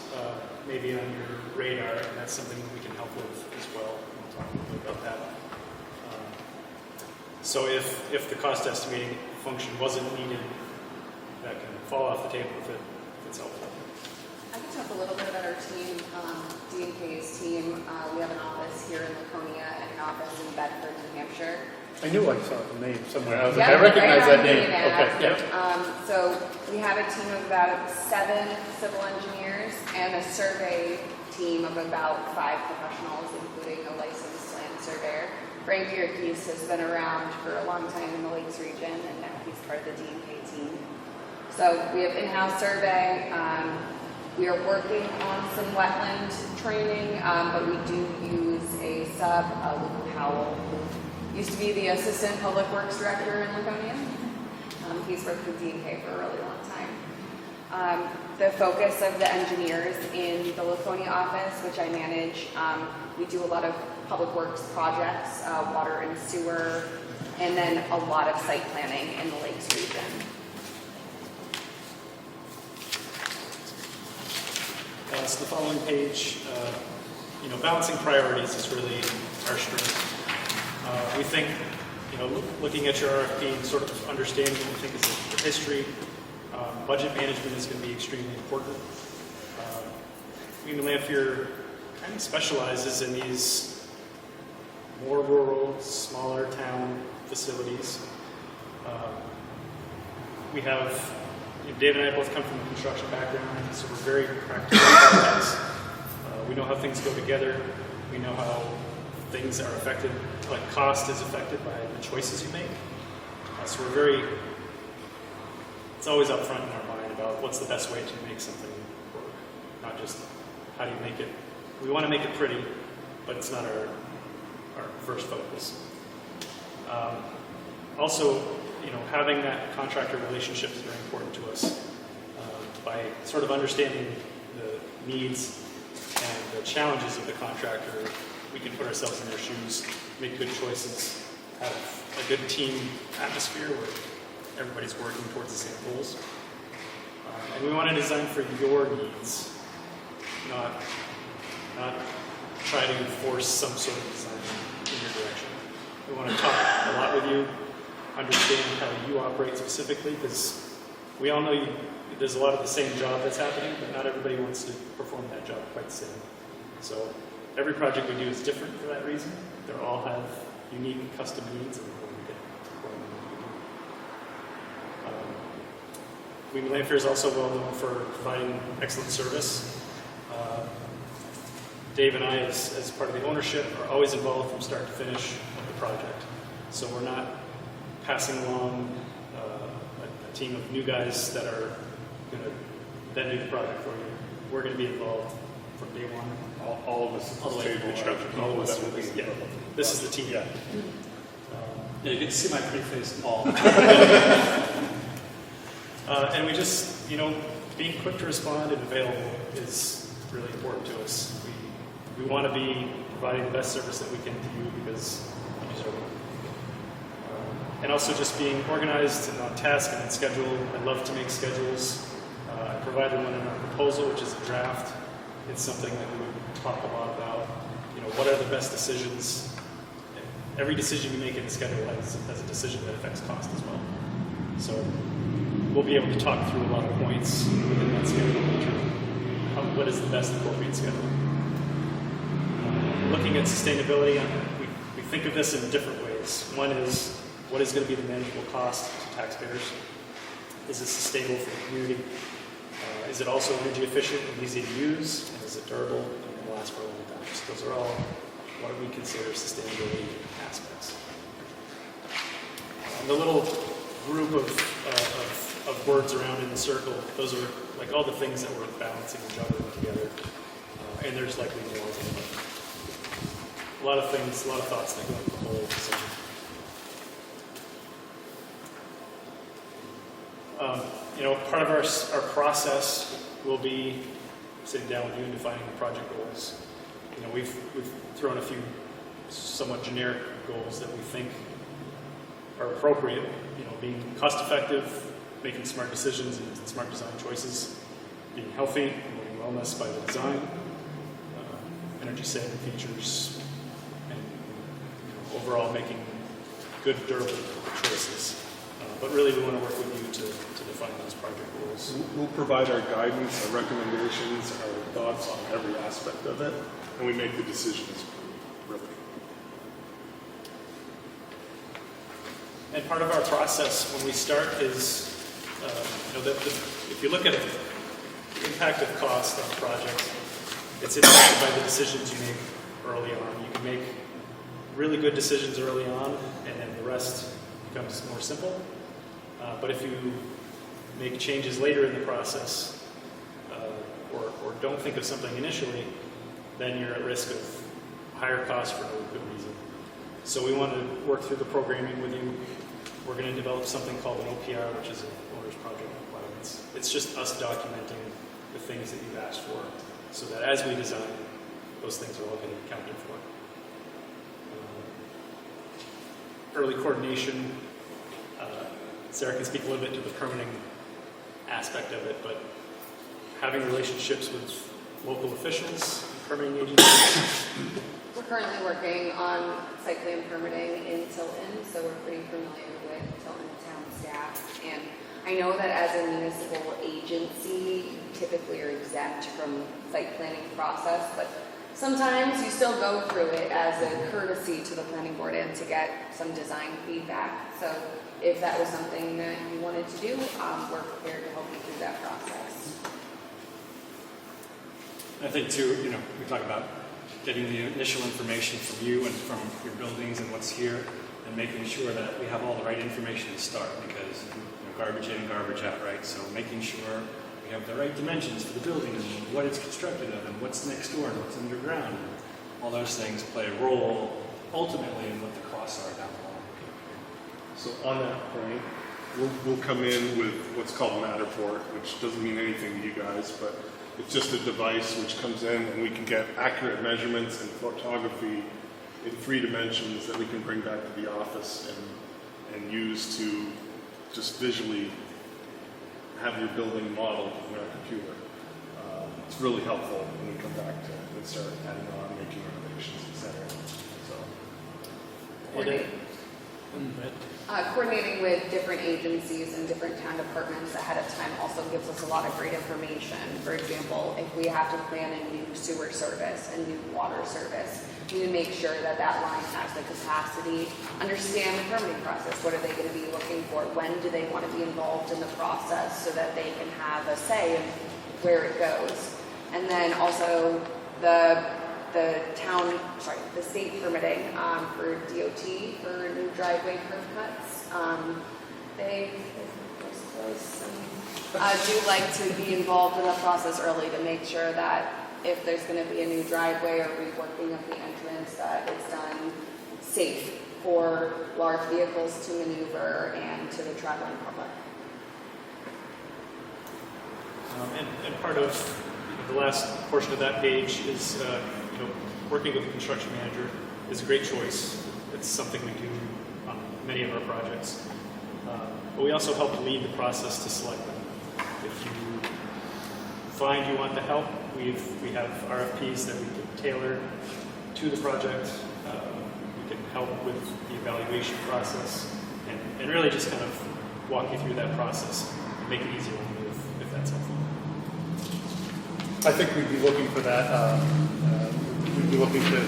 may be on your radar, and that's something we can help with as well. We'll talk a little bit about that. So if the cost estimating function wasn't needed, that can fall off the table if it's helpful. I can talk a little bit about our team, D&K's team. We have an office here in Laconia and an office in Bedford, New Hampshire. I knew I saw the name somewhere. I was Yeah, like, I recognize right that on name. the map. Okay, yeah. So we have a team of about 7 civil engineers and a survey team of about 5 professionals, including a licensed land surveyor. Frank Yerkes has been around for a long time in the Lakes region, and now he's part of the D&K team. So we have in-house survey. We are working on some wetland training, but we do use a sub, Luke Howell, who used to be the assistant public works director in Laconia. He's worked with D&K for a really long time. The focus of the engineers in the Laconia office, which I manage, we do a lot of public works projects, water and sewer, and then a lot of site planning in the Lakes region. So the following page, balancing priorities is really our strength. We think, looking at your RFP and sort of understanding what we think is the history, budget management is going to be extremely important. Lanphier kind of specializes in these more rural, smaller town facilities. We have, Dave and I both come from a construction background, so we're very practical architects. We know how things go together. We know how things are affected, like cost is affected by the choices you make. So it's always up front in our mind about what's the best way to make something work, not just how do you make it. We want to make it pretty, but it's not our first focus. Also, having that contractor relationship is very important to us. By sort of understanding the needs and the challenges of the contractor, we can put ourselves in their shoes, make good choices, have a good team atmosphere where everybody's working towards the same goals. And we want to design for your needs, not try to force some sort of design in your direction. We want to talk a lot with you, understand how you operate specifically, because we all know there's a lot of the same job that's happening, but not everybody wants to perform that job quite the same. So every project we do is different for that reason. They all have unique custom needs, and we're going to get what we do. Lanphier is also well known for providing excellent service. Dave and I, as part of the ownership, are always involved from start to finish of the project. So we're not passing along a team of new guys that are going to then do the project for you. We're going to be involved from day one. All of us All the way table through construction. All of us. Yeah. This is the team. Yeah. Yeah, you get to see my pretty face, Paul. And we just, being quick to respond and available is really important to us. We want to be providing the best service that we can to you because you deserve it. And also just being organized and on task and on schedule. I love to make schedules. I provided one in our proposal, which is a draft. It's something that we would talk a lot about. What are the best decisions? Every decision you make in the schedule has a decision that affects cost as well. So we'll be able to talk through a lot of points within that schedule. What is the best appropriate schedule? Looking at sustainability, we think of this in different ways. One is, what is going to be the manageable cost to taxpayers? Is it sustainable for the community? Is it also energy efficient and easy to use? And is it durable and can last for a long time? So those are all what we consider sustainability aspects. The little group of words around in the circle, those are like all the things that we're balancing and juggling together. And there's likely more of them. A lot of things, a lot of thoughts that go into the whole decision. Part of our process will be sitting down with you and defining the project goals. We've thrown a few somewhat generic goals that we think are appropriate. Being cost effective, making smart decisions and smart design choices, being healthy, promoting wellness by the design, energy saving features, and overall making good, durable choices. But really, we want to work with you to define those project goals. We'll provide our guidance, our recommendations, our thoughts on every aspect of it, and we make the decisions, really. And part of our process when we start is, if you look at the impact of cost on a project, it's impacted by the decisions you make early on. You can make really good decisions early on, and then the rest becomes more simple. But if you make changes later in the process, or don't think of something initially, then you're at risk of higher costs for no good reason. So we want to work through the programming with you. We're going to develop something called an OPR, which is an owner's project requirements. It's just us documenting the things that you've asked for, so that as we design, those things are all getting accounted for. Early coordination. Sarah can speak a little bit to the permitting aspect of it, but having relationships with local officials, permitting agencies? We're currently working on site plan permitting in Tilton, so we're pretty familiar with Tilton town staff. And I know that as a municipal agency, you typically are exempt from site planning process, but sometimes you still go through it as a courtesy to the planning board and to get some design feedback. So if that was something that you wanted to do, we're prepared to help you through that process. I think too, we talk about getting the initial information from you and from your buildings and what's here, and making sure that we have all the right information to start, because garbage in, garbage out, right? So making sure we have the right dimensions for the building and what it's constructed of and what's next door and what's underground. And all those things play a role ultimately in what the costs are down the line. So on that point, we'll come in with what's called a Matterport, which doesn't mean anything to you guys, but it's just a device which comes in and we can get accurate measurements and photography in 3 dimensions that we can bring back to the office and use to just visually have your building modeled in our computer. It's really helpful when we come back to and start adding on, making renovations, etc. Coordinating with different agencies and different town departments ahead of time also gives us a lot of great information. For example, if we have to plan a new sewer service, a new water service, we need to make sure that that line has the capacity, understand the permitting process. What are they going to be looking for? When do they want to be involved in the process so that they can have a say in where it goes? And then also the state permitting for DOT for new driveway curb cuts. They do like to be involved in the process early to make sure that if there's going to be a new driveway or reworking of the entrance, that it's done safe for large vehicles to maneuver and to the traveling public. And part of the last portion of that page is working with the construction manager is a great choice. It's something we do on many of our projects. But we also help lead the process to select them. If you find you want the help, we have RFPs that we can tailor to the project. We can help with the evaluation process and really just kind of walk you through that process and make it easier to move if that's helpful. I think we'd be looking for that. We'd be looking to,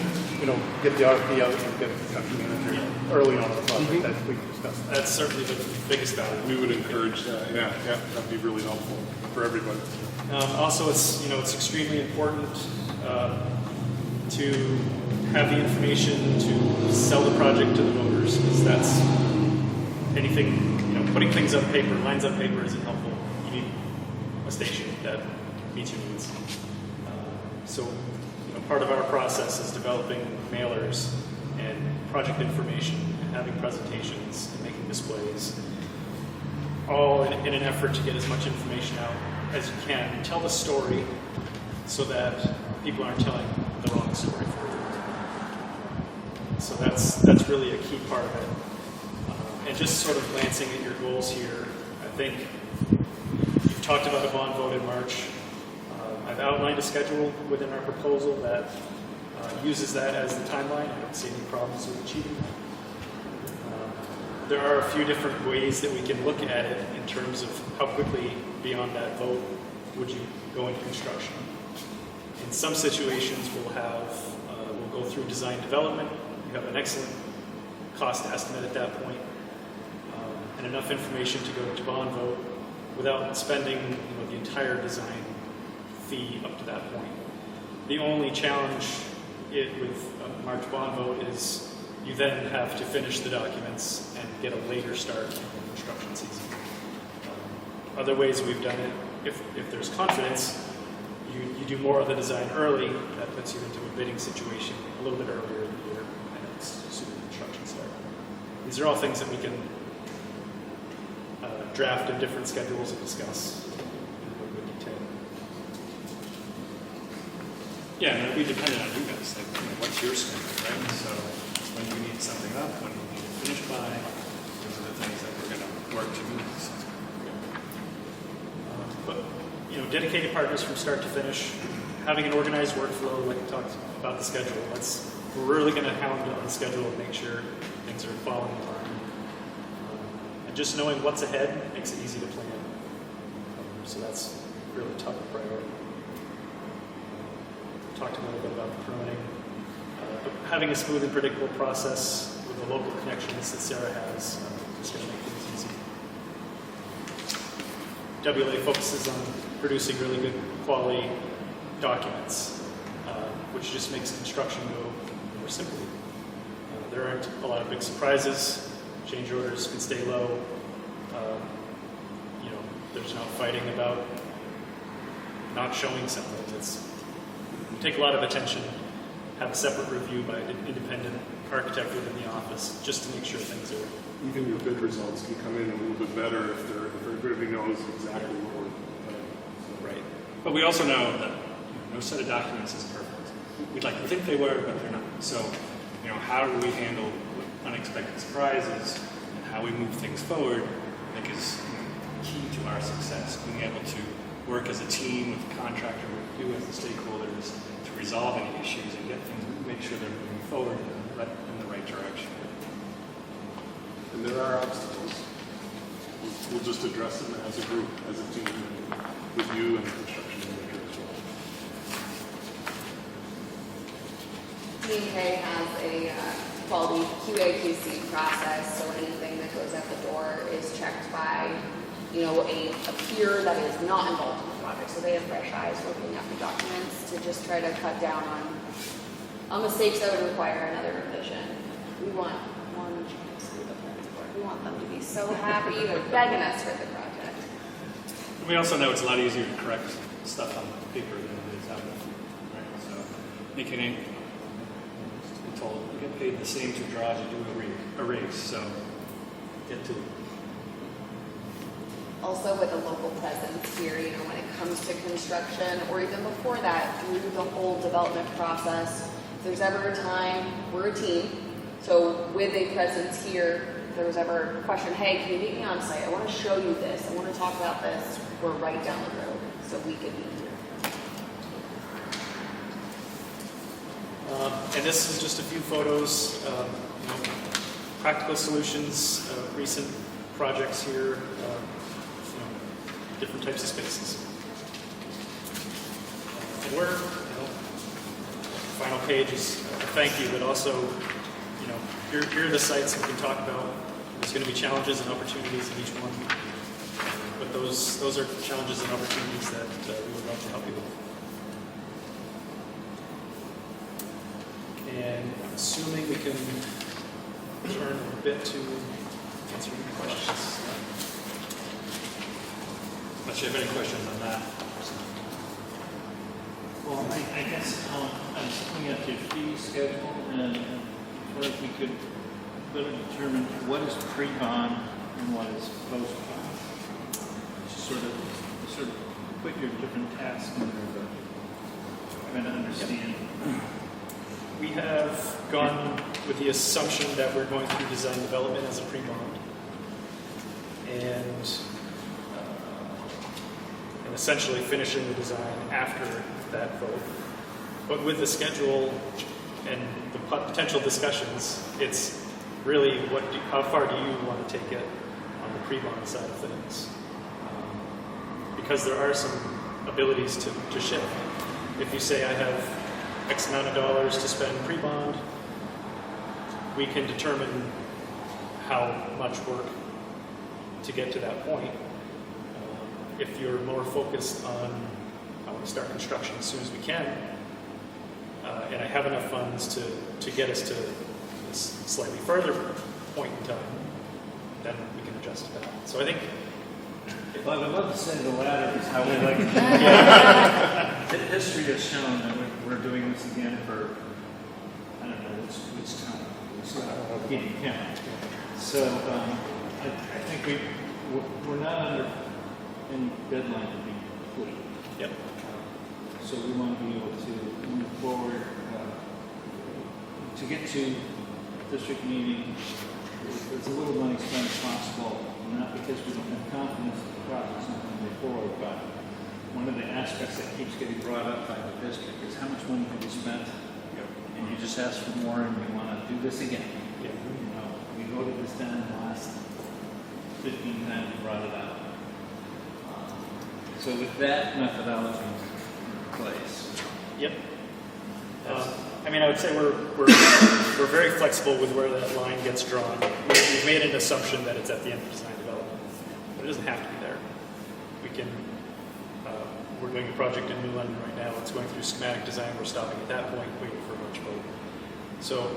get the RFP out and get a construction manager early on in the project. That we can discuss. That's certainly the biggest value. We would encourage that. Yeah, that'd be really helpful for everybody. Also, it's extremely important to have the information to sell the project to the voters, because that's anything. Putting things on paper, lines on paper isn't helpful. You need a station that meets your needs. So, part of our process is developing mailers and project information, and having presentations and making displays, all in an effort to get as much information out as you can and tell the story so that people aren't telling the wrong story for you. So that's really a key part of it. And just sort of glancing at your goals here, I think you've talked about a bond vote in March. I've outlined a schedule within our proposal that uses that as the timeline. I don't see any problems with achieving that. There are a few different ways that we can look at it in terms of how quickly beyond that vote would you go into construction. In some situations, we'll go through design development. You have an excellent cost estimate at that point, and enough information to go to bond vote without spending the entire design fee up to that point. The only challenge with a March bond vote is you then have to finish the documents and get a later start in the construction season. Other ways we've done it, if there's confidence, you do more of the design early. That puts you into a bidding situation a little bit earlier in the year, and it's sooner construction start. These are all things that we can draft in different schedules and discuss in a little bit of detail. Yeah, and it'll be dependent on you guys. Like, what's your schedule, right? So when do you need something up? When do you need it finished by? Those are the things that we're going to work to meet. But dedicated partners from start to finish, having an organized workflow, like we talked about the schedule. We're really going to hound on the schedule and make sure things are following the line. And just knowing what's ahead makes it easy to plan. So that's really top priority. Talked a little bit about the permitting. Having a smooth and predictable process with the local connections that Sarah has is going to make things easy. WLA focuses on producing really good quality documents, which just makes construction go more simply. There aren't a lot of big surprises. Change orders can stay low. There's no fighting about not showing something. Take a lot of attention, have a separate review by an independent architect within the office, just to make sure things are. Even your bid results can come in a little bit better if everybody knows exactly what we're planning. Right. But we also know that no set of documents is perfect. We'd like to think they were, but they're not. So, how do we handle unexpected surprises and how we move things forward, I think is key to our success. Being able to work as a team with the contractor, with you as the stakeholders, to resolve any issues and get things, make sure they're moving forward in the right direction. And there are obstacles. We'll just address them as a group, as a team, with you and the construction manager as well. TNK has a quality QA/QC process, so anything that goes out the door is checked by, a peer that is not involved in the project. So they have fresh eyes looking at the documents to just try to cut down on mistakes that would require another revision. We want one chance through the plans board. We want them to be so happy. They're begging us for the project. And we also know it's a lot easier to correct stuff on paper than it is out in the field, right? So making it, we're told you get paid the same to draw as you do a race, so get to it. Also with a local presence here, when it comes to construction, or even before that, through the whole development process, if there's ever a time, we're a team, so with a presence here, if there was ever a question, hey, can you meet me on site? I want to show you this. I want to talk about this. We're right down the road, so we can meet here. And this is just a few photos, practical solutions, recent projects here, different types of spaces. And we're, final page is a thank you, but also, here are the sites that we can talk about. There's going to be challenges and opportunities in each one, but those are challenges and opportunities that we would love to help you with. And I'm assuming we can turn a bit to answering questions. Unless you have any questions on that. Well, I guess I was looking at your fee schedule, and what if we could better determine what is pre-bond and what is post-bond? Sort of put your different tasks in there, but trying to understand. We have gone with the assumption that we're going through design development as a pre-bond. And essentially finishing the design after that vote. But with the schedule and the potential discussions, it's really how far do you want to take it on the pre-bond side of things? Because there are some abilities to shift. If you say I have X amount of dollars to spend pre-bond, we can determine how much work to get to that point. If you're more focused on, I want to start construction as soon as we can, and I have enough funds to get us to this slightly further point in time, then we can adjust to that. So I think. Well, I would love to say the latter is how we like to do it. History has shown that we're doing this again for, I don't know, which time. Getting count. So I think we're not under any deadline to be complete. Yep. So we want to be able to move forward to get to district meeting with as little money spent as possible, not because we don't have confidence that the project's not going to move forward, but one of the aspects that keeps getting brought up by the district is how much money have you spent? And you just ask for more and you want to do this again. You know, we voted this down the last 15 times we brought it up. So with that methodology in place. Yep. I mean, I would say we're very flexible with where that line gets drawn. We've made an assumption that it's at the end of design development, but it doesn't have to be there. We can. We're doing a project in New London right now. It's going through schematic design. We're stopping at that point, waiting for a bunch vote. So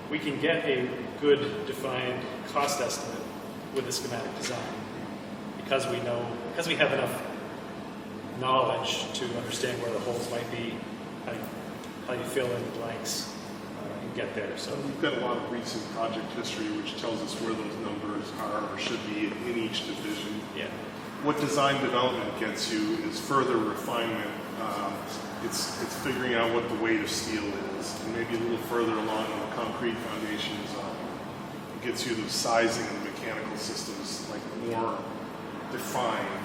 we can get a good defined cost estimate with the schematic design because we have enough knowledge to understand where the holes might be, how you fill in the blanks and get there. So we've got a lot of recent project history which tells us where those numbers are or should be in each division. Yeah. What design development gets you is further refinement. It's figuring out what the weight of steel is, and maybe a little further along on the concrete foundations. It gets you the sizing of the mechanical systems like more defined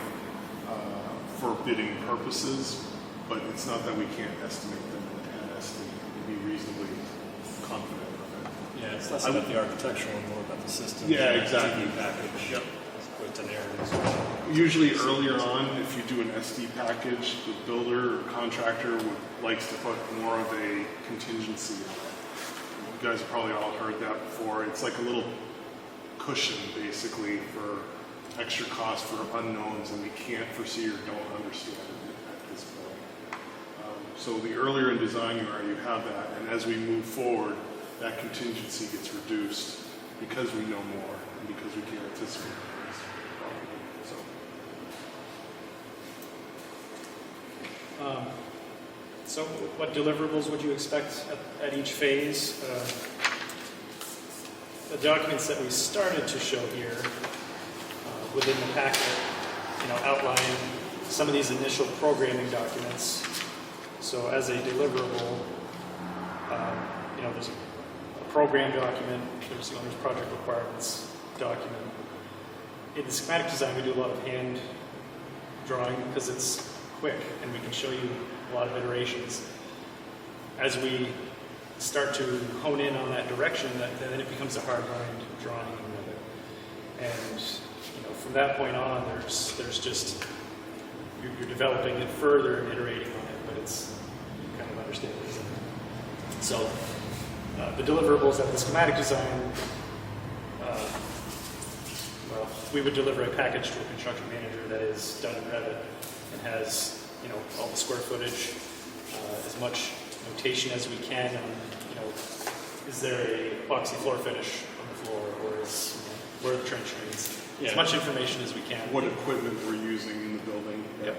for bidding purposes, but it's not that we can't estimate them and estimate and be reasonably confident of it. Yeah, it's less about the architectural and more about the system. Yeah, exactly. Package. Yep. With the narratives. Usually earlier on, if you do an SD package, the builder or contractor likes to put more of a contingency on it. You guys have probably all heard that before. It's like a little cushion, basically, for extra cost for unknowns and we can't foresee or don't understand at this point. So the earlier in design you are, you have that, and as we move forward, that contingency gets reduced because we know more and because we can anticipate. So what deliverables would you expect at each phase? The documents that we started to show here within the packet, outline some of these initial programming documents. So as a deliverable, there's a program document, there's the owner's project requirements document. In the schematic design, we do a lot of hand drawing because it's quick and we can show you a lot of iterations. As we start to hone in on that direction, then it becomes a hard line drawing with it. And from that point on, there's just you're developing it further and iterating on it, but it's you kind of understand what it's in. So the deliverables at the schematic design, we would deliver a package to a construction manager that is done in Revit and has all the square footage, as much notation as we can on, is there a epoxy floor finish on the floor, or where are the trench drains? Yeah. As much information as we can. What equipment we're using in the building. Yep.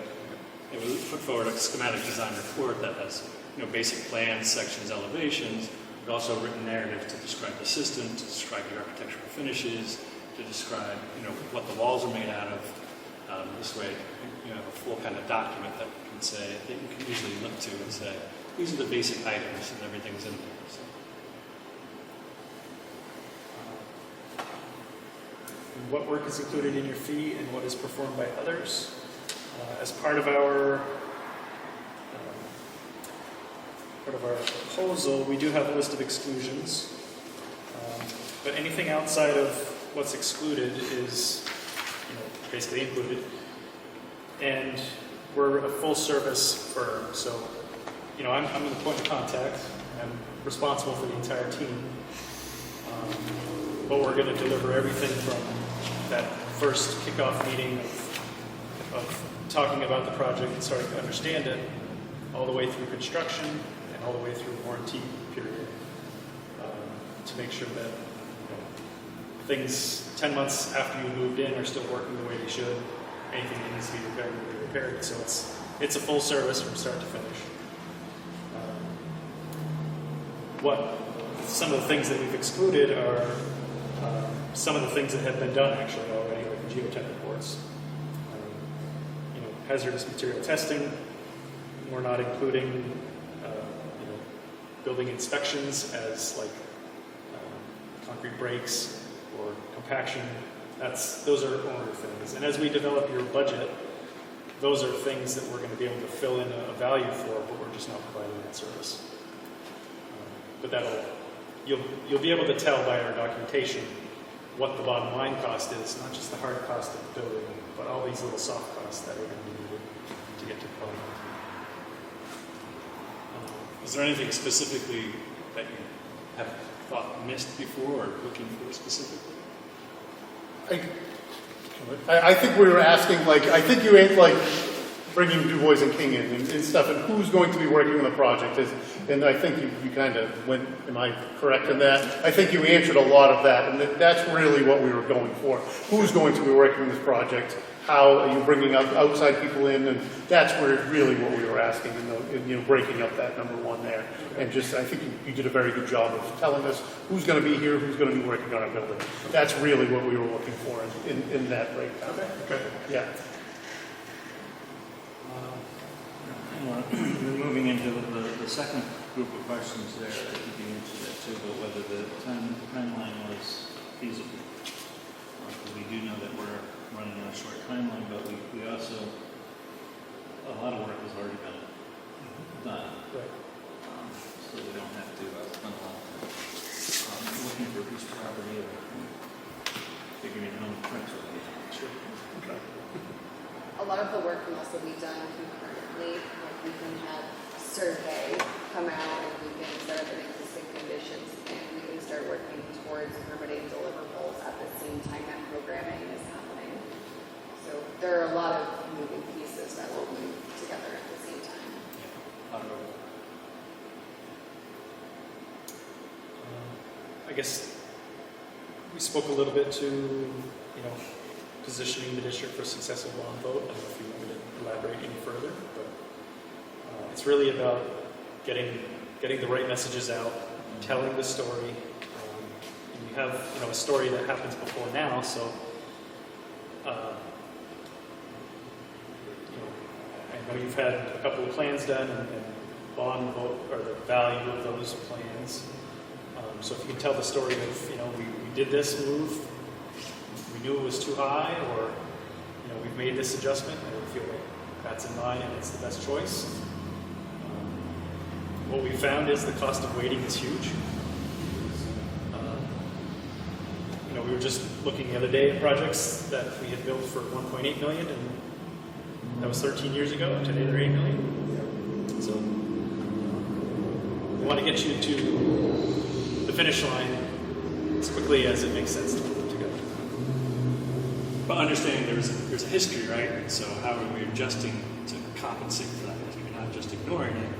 And we put forward a schematic design report that has basic plans, sections, elevations, but also a written narrative to describe the system, to describe the architectural finishes, to describe what the walls are made out of. This way, you have a full kind of document that you can say, that you can usually look to and say, these are the basic items and everything's in there. So. What work is included in your fee and what is performed by others? As part of our proposal, we do have a list of exclusions, but anything outside of what's excluded is basically included. And we're a full service firm, so I'm the point of contact. I'm responsible for the entire team. But we're going to deliver everything from that first kickoff meeting of talking about the project and starting to understand it, all the way through construction and all the way through warranty period, to make sure that things 10 months after you moved in are still working the way they should. Anything that needs to be repaired will be repaired. So it's a full service from start to finish. Some of the things that we've excluded are some of the things that have been done actually already, like the geotech reports. Hazardous material testing. We're not including building inspections as like concrete breaks or compaction Those are order things. And as we develop your budget, those are things that we're going to be able to fill in a value for, but we're just not providing that service. But you'll be able to tell by our documentation what the bottom line cost is, not just the hard cost of the building, but all these little soft costs that are going to be needed to get to the bottom line. Is there anything specifically that you have thought missed before or looking for specifically? I think we were asking, like, I think you ain't like bringing Du Bois and King in and stuff, and who's going to be working on the project. And I think you kind of went, am I correct in that? I think you answered a lot of that, and that's really what we were going for. Who's going to be working on this project? How are you bringing outside people in? And that's really what we were asking, and breaking up that number one there. And just, I think you did a very good job of telling us who's going to be here, who's going to be working on our building. That's really what we were looking for in that breakdown. Okay. Yeah. We're moving into the second group of questions there. I think you answered that too, but whether the timeline was feasible. Because we do know that we're running on a short timeline, but we also, a lot of work has already been done. Right. So we don't have to spend a lot of time looking for a piece of property or figuring out how many trucks we're going to get. Sure. Okay. A lot of the work can also be done concurrently. Like we can have a survey come out and we can set up an existing conditions and we can start working towards permitting deliverables at the same time that programming is happening. So there are a lot of moving pieces that will move together at the same time. I guess we spoke a little bit to, positioning the district for successful bond vote. I don't know if you want me to elaborate any further, but it's really about getting the right messages out, telling the story. And you have, a story that happens before now, so I know you've had a couple of plans done and bond vote or the value of those plans. So if you can tell the story of, we did this move, we knew it was too high, or, we've made this adjustment and we feel like that's in line and it's the best choice. What we found is the cost of waiting is huge. We were just looking the other day at projects that we had built for $1.8 million, and that was 13 years ago, and today they're $8 million. So we want to get you to the finish line as quickly as it makes sense to put them together. But understanding there's a history, right? So how are we adjusting to compensate for that? We're not just ignoring it.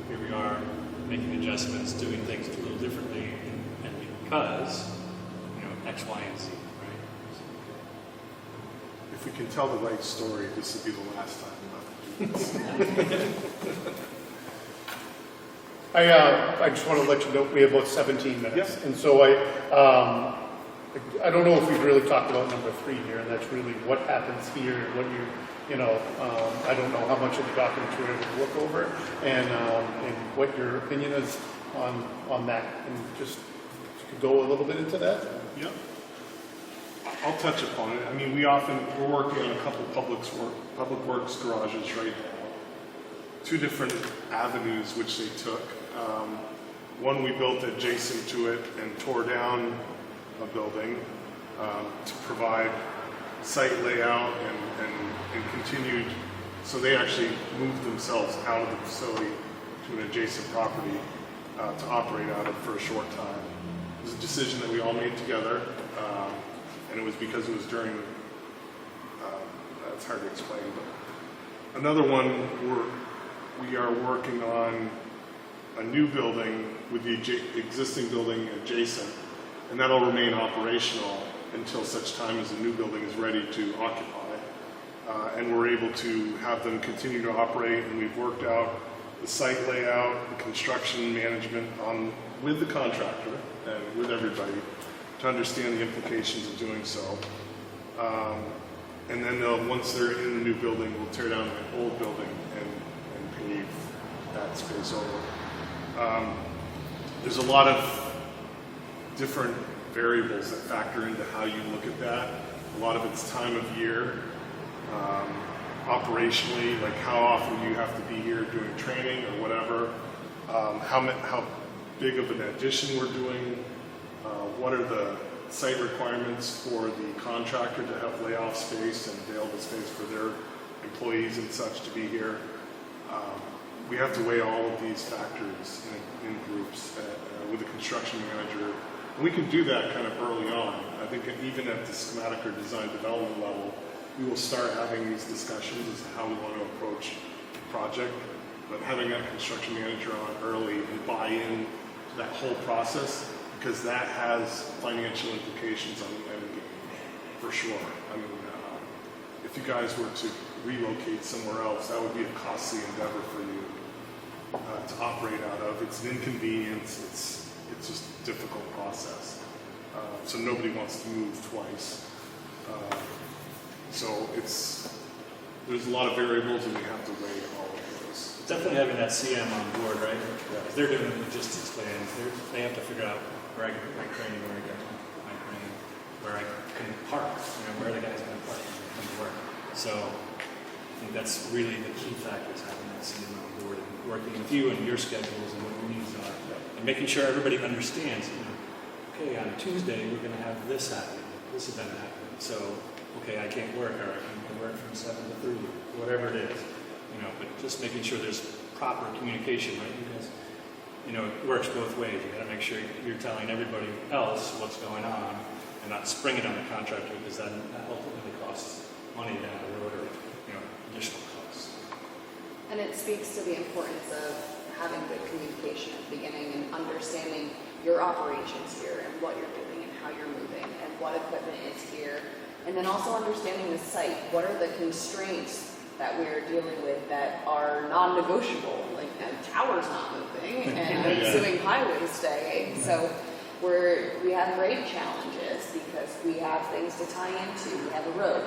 Here we are making adjustments, doing things a little differently, and because X, Y, and Z, right? If we can tell the right story, this will be the last time we'll have to do this. I just want to let you know we have about 17 minutes. Yes. And so I don't know if we've really talked about number 3 here, and that's really what happens here and what I don't know how much of the documents you're able to look over and what your opinion is on that. And just if you could go a little bit into that. Yep. I'll touch upon it. I mean, we're working on a couple public works garages right now. 2 different avenues which they took. One we built adjacent to it and tore down a building to provide site layout and continued. So they actually moved themselves out of the facility to an adjacent property to operate out of for a short time. It was a decision that we all made together, and it was because it was during, it's hard to explain, but another one we are working on a new building with the existing building adjacent, and that'll remain operational until such time as the new building is ready to occupy. And we're able to have them continue to operate, and we've worked out the site layout, the construction management with the contractor and with everybody to understand the implications of doing so. And then once they're in the new building, we'll tear down the old building and pave that space over. There's a lot of different variables that factor into how you look at that. A lot of it's time of year, operationally, like how often you have to be here doing training or whatever, how big of an addition we're doing, what are the site requirements for the contractor to have layoff space and available space for their employees and such to be here. We have to weigh all of these factors in groups with the construction manager. And we can do that kind of early on. I think even at the schematic or design development level, we will start having these discussions as to how we want to approach the project. But having that construction manager on early and buy in to that whole process, because that has financial implications on the end game, for sure. I mean, if you guys were to relocate somewhere else, that would be a costly endeavor for you to operate out of. It's an inconvenience. It's just a difficult process. So nobody wants to move twice. So there's a lot of variables, and we have to weigh all of those. Definitely having that CM on board, right? Yeah. If they're doing logistics plans, they have to figure out where I get my training, where I get my training, where I can park, where the guy's going to park when they come to work. So I think that's really the key factor is having that CM on board and working with you and your schedules and what your needs are. And making sure everybody understands, okay, on Tuesday we're going to have this happening, this event happening. So, okay, I can't work, or I can work from 7 to 3, whatever it is. But just making sure there's proper communication, right? Because, it works both ways. You got to make sure you're telling everybody else what's going on and not spring it on the contractor, because that ultimately costs money down the road or, additional costs. And it speaks to the importance of having good communication at the beginning and understanding your operations here and what you're doing and how you're moving and what equipment is here. And then also understanding the site. What are the constraints that we're dealing with that are non-negotiable? Like, tower's not moving and I'm assuming highway's staying. So we have grade challenges because we have things to tie into. We have a road.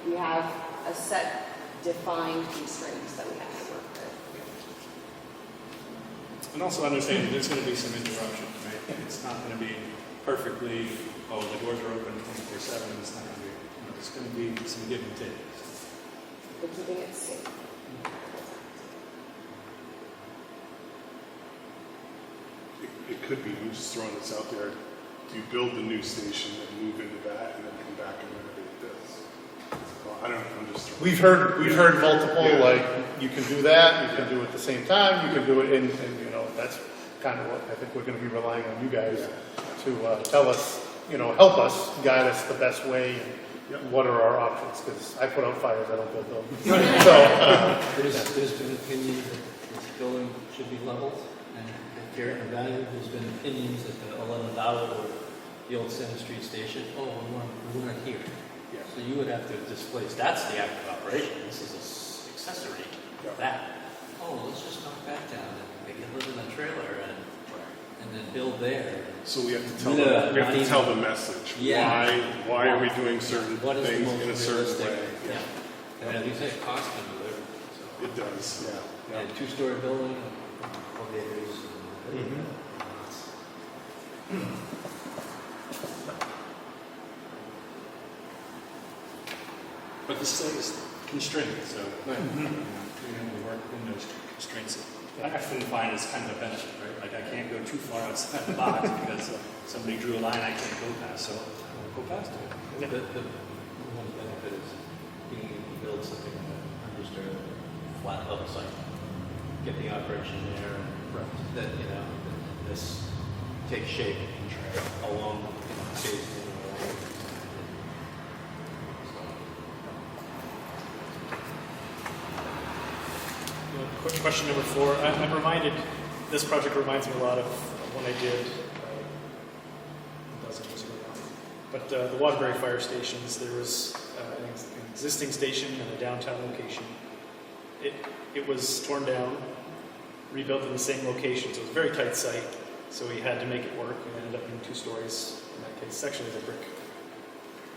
We have a set defined constraints that we have to work with. And also understanding there's going to be some interruption, right? It's not going to be perfectly, the doors are open 24/7. It's not going to be, there's going to be some give and take. We're keeping it safe. It could be, I'm just throwing this out there, do you build the new station and move into that and then come back and renovate this? Well, I don't know, I'm just throwing. We've heard multiple, Yeah. like, you can do that, you can do it at the same time, you can do it, and that's kind of what I think we're gonna be relying on you guys to tell us, help us, guide us the best way, and what are our options, because I put out fires, I don't build buildings. So, There's been opinion that this building should be leveled, and Garrett and Value, there's been opinions that the 11th hour or the old Center Street station, we weren't here. Yeah. So you would have to displace, that's the active operation, this is an accessory to that. Let's just knock that down, and they can live in a trailer and then build there. So we have to tell them, we have to tell the message. Yeah. Why are we doing certain What is the things most in a certain realistic? way? Yeah. And as you say, it costs them to live. So. It does, yeah. And two-story building, elevators. But the site is constrained, so we have to work within those constraints. I often find it's kind of a benefit, right? Like I can't go too far outside the box because somebody drew a line I can't go past, so I won't go past it. The one benefit is being able to build something on an undisturbed, flat level site. Get the operation there, and that this takes shape along the space. Question number 4. I'm reminded, this project reminds me a lot of when I did, a dozen years ago now. But the Waterbury fire stations, there was an existing station in a downtown location. It was torn down, rebuilt in the same location, so it was a very tight site. So we had to make it work. We ended up being 2 stories in that case. Sections of brick.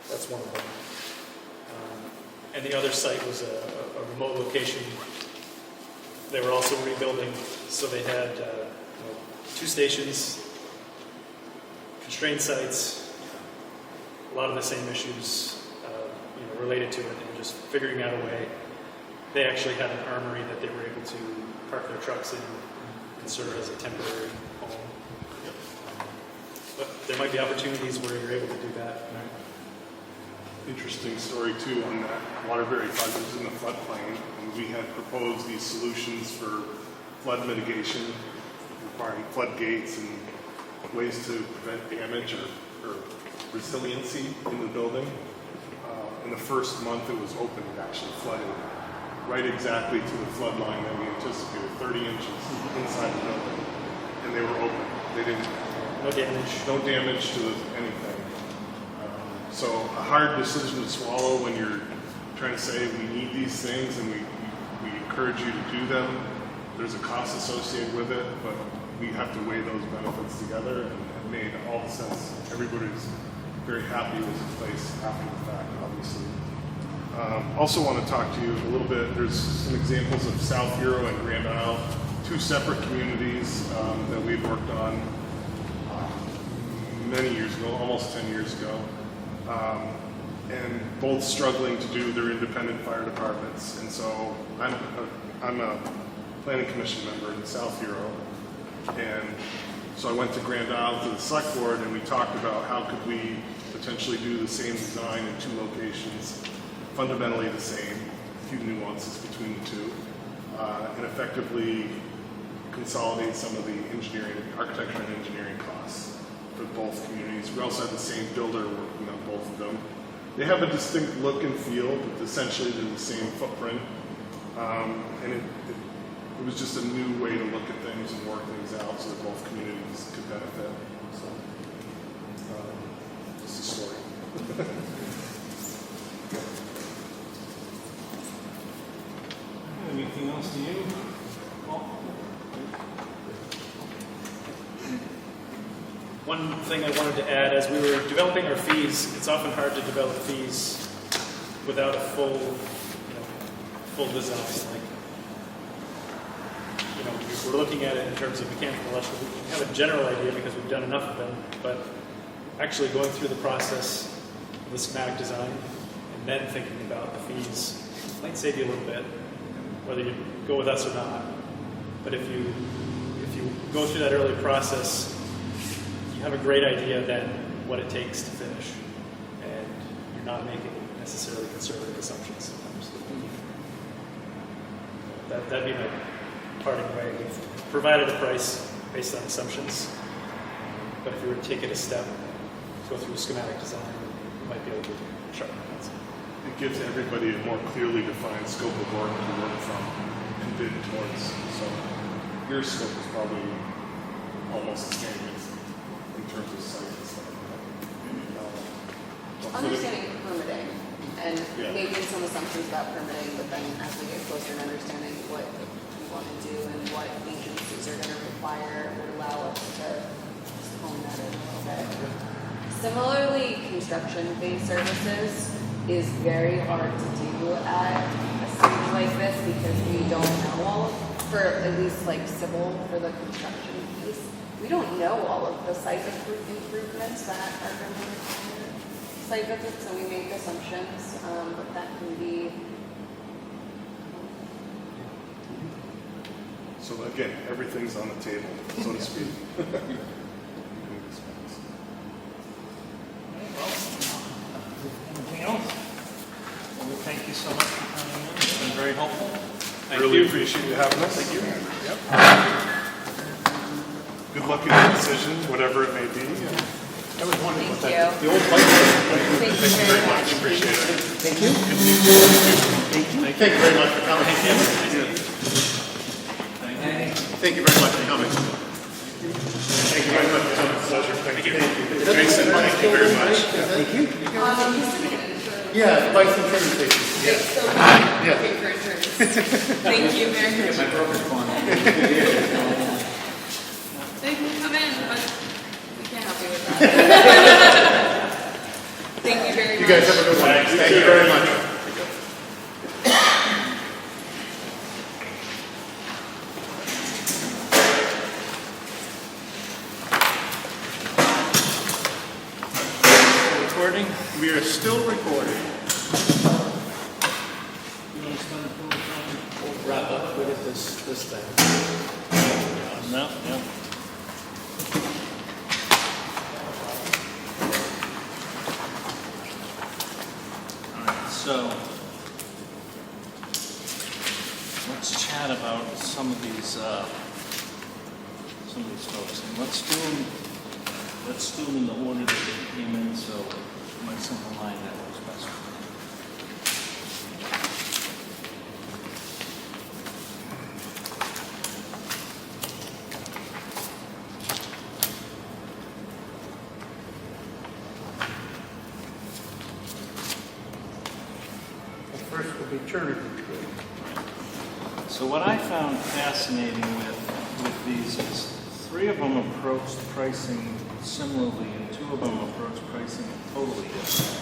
That's one of them. And the other site was a remote location. They were also rebuilding, so they had 2 stations, constrained sites, a lot of the same issues related to it, and just figuring out a way. They actually had an armory that they were able to park their trucks in and serve as a temporary home. But there might be opportunities where you're able to do that. Interesting story too on that Waterbury project was in the floodplain, and we had proposed these solutions for flood mitigation, requiring floodgates and ways to prevent damage or resiliency in the building. In the first month it was open, it actually flooded right exactly to the flood line that we anticipated, 30 inches inside the building, and they were open. They didn't. No damage. No damage to anything. So a hard decision to swallow when you're trying to say we need these things and we encourage you to do them. There's a cost associated with it, but we have to weigh those benefits together, and it made all the sense. Everybody's very happy it was in place after the fact, obviously. Also want to talk to you a little bit. There's some examples of South Hero and Grand Isle, two separate communities that we've worked on many years ago, almost 10 years ago. And both struggling to do their independent fire departments. And so I'm a planning commission member in South Hero, and so I went to Grand Isle to the select board, and we talked about how could we potentially do the same design in two locations, fundamentally the same, a few nuances between the two, and effectively consolidate some of the engineering, architecture and engineering costs for both communities. We also have the same builder working on both of them. They have a distinct look and feel, but essentially they're the same footprint. And it was just a new way to look at things and work things out so that both communities could benefit. So, this is a story. Anything else to you, Paul? One thing I wanted to add, as we were developing our fees, it's often hard to develop fees without a full design. Like, we're looking at it in terms of mechanical, electrical. We have a general idea because we've done enough of them, but actually going through the process of the schematic design and then thinking about the fees might save you a little bit, whether you go with us or not. But if you go through that early process, you have a great idea then what it takes to finish, and you're not making necessarily conservative assumptions sometimes. That'd be my parting way. We've provided a price based on assumptions, but if you were to take it a step, go through schematic design, you might be able to sharpen that. It gives everybody a more clearly defined scope of work to work from and bid towards. So your scope is probably almost the same in terms of site and stuff. Understanding permitting and Yeah. making some assumptions about permitting, but then as we get closer and understanding what we want to do and what agencies are going to require would allow us to just hone that in a little bit. Similarly, construction-based services is very hard to do at a stage like this because we don't know all of, for at least like civil, for the construction piece, we don't know all of the site improvements that are going to require site visits, so we make assumptions, but that can be. So again, everything's on the table, so to speak. Anything else? Well, we thank you so much for coming in. It's been very helpful. Thank Really you. appreciate you having us. Thank you. Yep. Good luck in your decision, whatever it may be. That was wonderful. Thank you. The old light. Thank you very much. Appreciate it. Thank you. Thank you very much for coming. Thank you very much for coming. Thank you very much for coming. Pleasure. Thank you. Jason, thank you very much. Thank you. Yeah, license insurance station. So, Yeah. okay, for insurance. Thank you very much. They can come in, but we can't help you with that. Thank you very much. You guys have a good one. Thank you very much. recording? We are still recording. You want to spend a full time? We'll wrap up with this thing. No, no. All right, so let's chat about some of these folks, and let's do them in the order that they came in, so my simple line that works best for me. First will be Turner. So what I found fascinating with these is 3 of them approached pricing similarly, and 2 of them approached pricing totally different.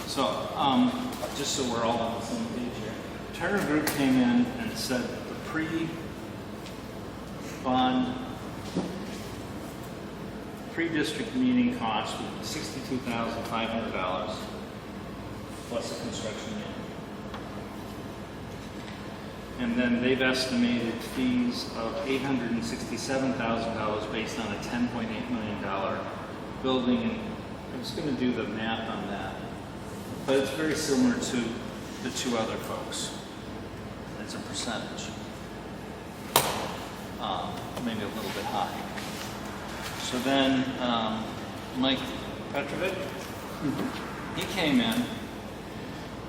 So, just so we're all on the same page here, Turner Group came in and said the pre-district meeting cost was $62,500 plus a construction unit. And then they've estimated fees of $867,000 based on a $10.8 million building. And I was going to do the math on that, but it's very similar to the 2 other folks. It's a percentage, maybe a little bit high. So then Mike Petrovic, he came in,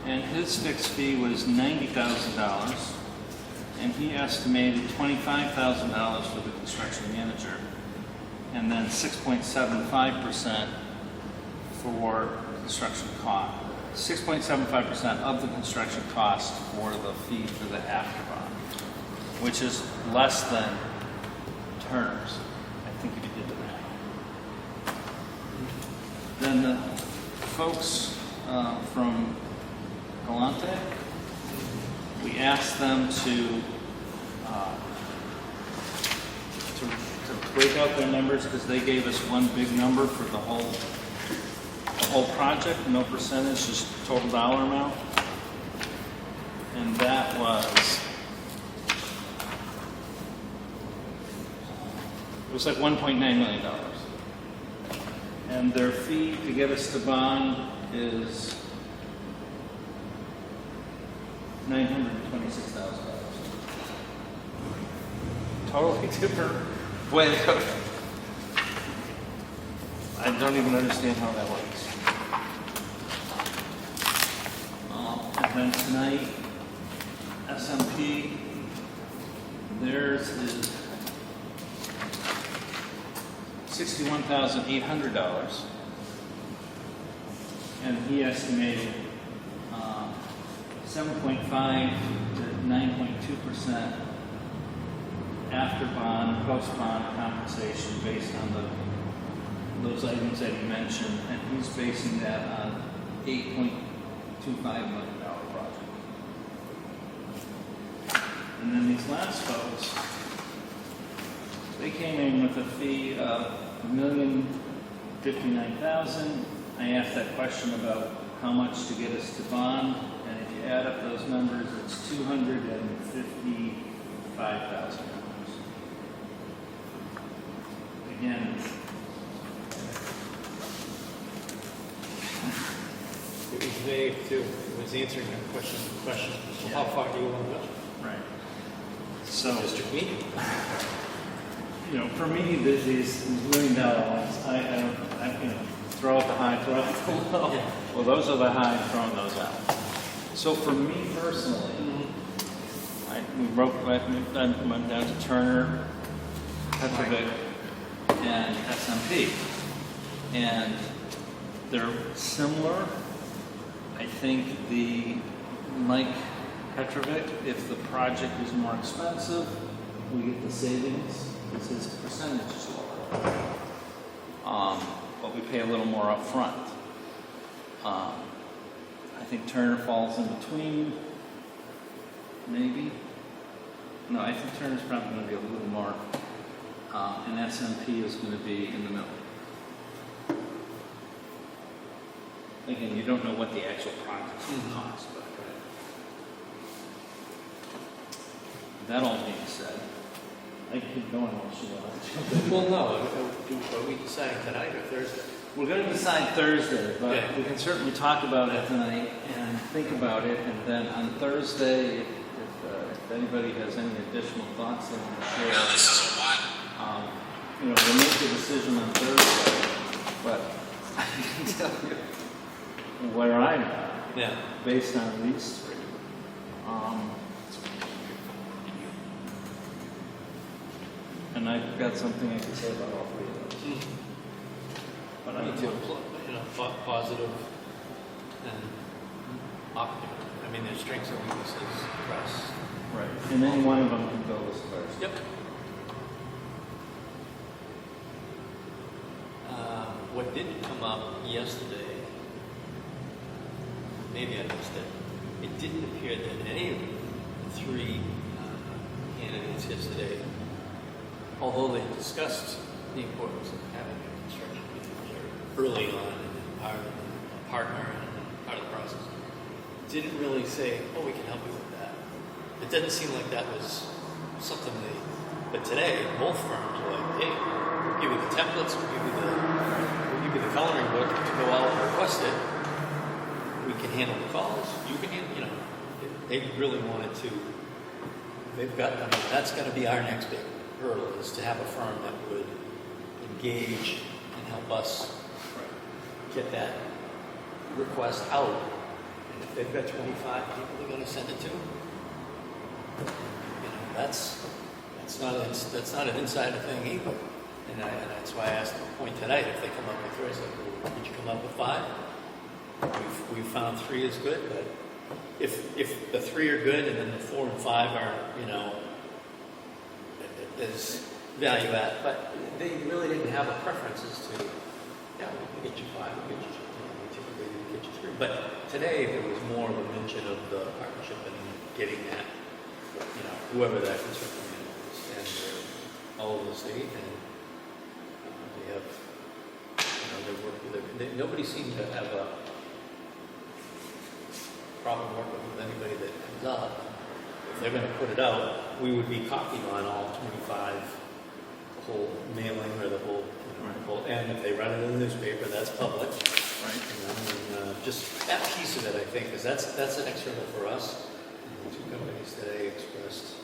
and his fixed fee was $90,000, and he estimated $25,000 for the construction manager, and then 6.75% for construction cost. 6.75% of the construction cost for the fee for the afterbond, which is less than Turner's. I think if you did the math. Then the folks from Galante, we asked them to break out their numbers because they gave us one big number for the whole project, no percentage, just total dollar amount. And that was, it was like $1.9 million. And their fee to get us to bond is $926,000. Totally different way to go. I don't even understand how that works. And then tonight, SMP, theirs is $61,800, and he estimated 7.5 to 9.2% after bond, post bond compensation based on those items that he mentioned, and he's basing that on $8.25 million project. And then these last folks, they came in with a fee of $1,059,000. I asked that question about how much to get us to bond, and if you add up those numbers, it's $255,000. Again, It was vague too. It was answering that question. Well, how far do you want to go? right. So, District meeting. you know, for me, these $1 million ones, I throw out the high, throw out the low. Yeah. Well, those are the high, I'm throwing those out. So for me personally, I went down to Turner, Petrovic, and SMP. And they're similar. I think the Mike Petrovic, if the project is more expensive, we get the savings, because his percentage is lower. But we pay a little more upfront. I think Turner falls in between, maybe. No, I think Turner's probably going to be a little more, and SMP is going to be in the middle. Again, you don't know what the actual project's going to cost, but that all being said, I can keep going while she wants. Well, no, are we deciding tonight or Thursday? We're going to decide Thursday, but Okay. we can certainly talk about it tonight and think about it, and then on Thursday, if anybody has any additional thoughts they want to share. Well, this is a lot. We'll make the decision on Thursday, but I can tell you where I'm at, Yeah. based on these three. And I've got something I can say about all three of those. But I Me too. Positive and optimism. I mean, there's strengths and weaknesses across. Right. And any one of them can go as first. Yep. What did come up yesterday, maybe I missed it, it didn't appear that any of the three candidates yesterday, although they discussed the importance of having a construction manager early on and part of a partner and part of the process, didn't really say, oh, we can help you with that. It didn't seem like that was something they, but today, both firms were like, hey, we'll give you the templates, we'll give you the coloring book to go out and request it. We can handle the calls, you can handle, they really wanted to, that's going to be our next big hurdle, is to have a firm that would engage and help us get that request out. And if they've got 25 people they're going to send it to, that's not an insider thing either. And that's why I asked the point tonight, if they come up with 3, I said, well, did you come up with 5? We found 3 is good, but if the 3 are good and then the 4 and 5 are, there's value add. But they really didn't have a preference as to, yeah, we can get you 5, we'll get you 2, we typically get you 3. But today there was more of a mention of the partnership and getting that, whoever that construction manager is, and all over the state, and they have, they work with it. Nobody seemed to have a problem working with anybody that comes up. If they're going to put it out, we would be copied on all 25, the whole mailing or the whole, and if they run it in the newspaper, that's public. Right. And just that piece of it, I think, because that's an extra for us. And the 2 companies today expressed,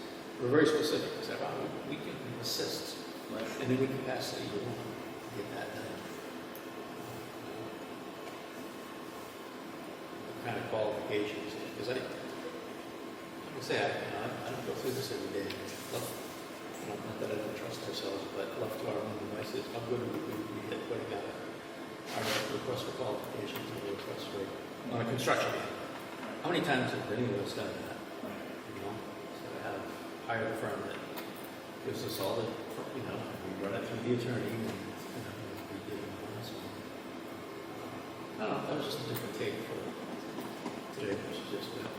were very specific. They said, oh, we can assist. Right. And then we can pass it to you to get that done. The kind of qualifications, because I don't go through this every day. Not that I don't trust ourselves, but left to our own devices, how good would we be at putting out our request for qualifications and request for on a construction manager? How many times have any of us done that? So to have hired a firm that gives us all the, we run it through the attorney and we give them one. So, I don't know, that was just a different take for today versus yesterday.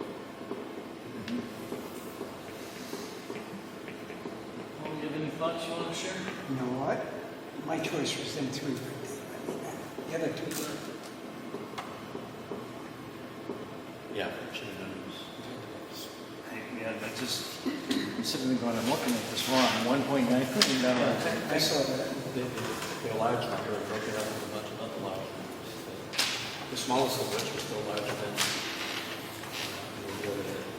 Well, do you have any thoughts you want to share? You know what? My choice was them 3 right there. The other 2 were. Yeah, numbers. Yeah, that just, I'm sitting there going, I'm looking at this wrong, $1.9 million. I saw that. They're large number, broken up into a bunch of other large numbers. The smallest of which was still larger than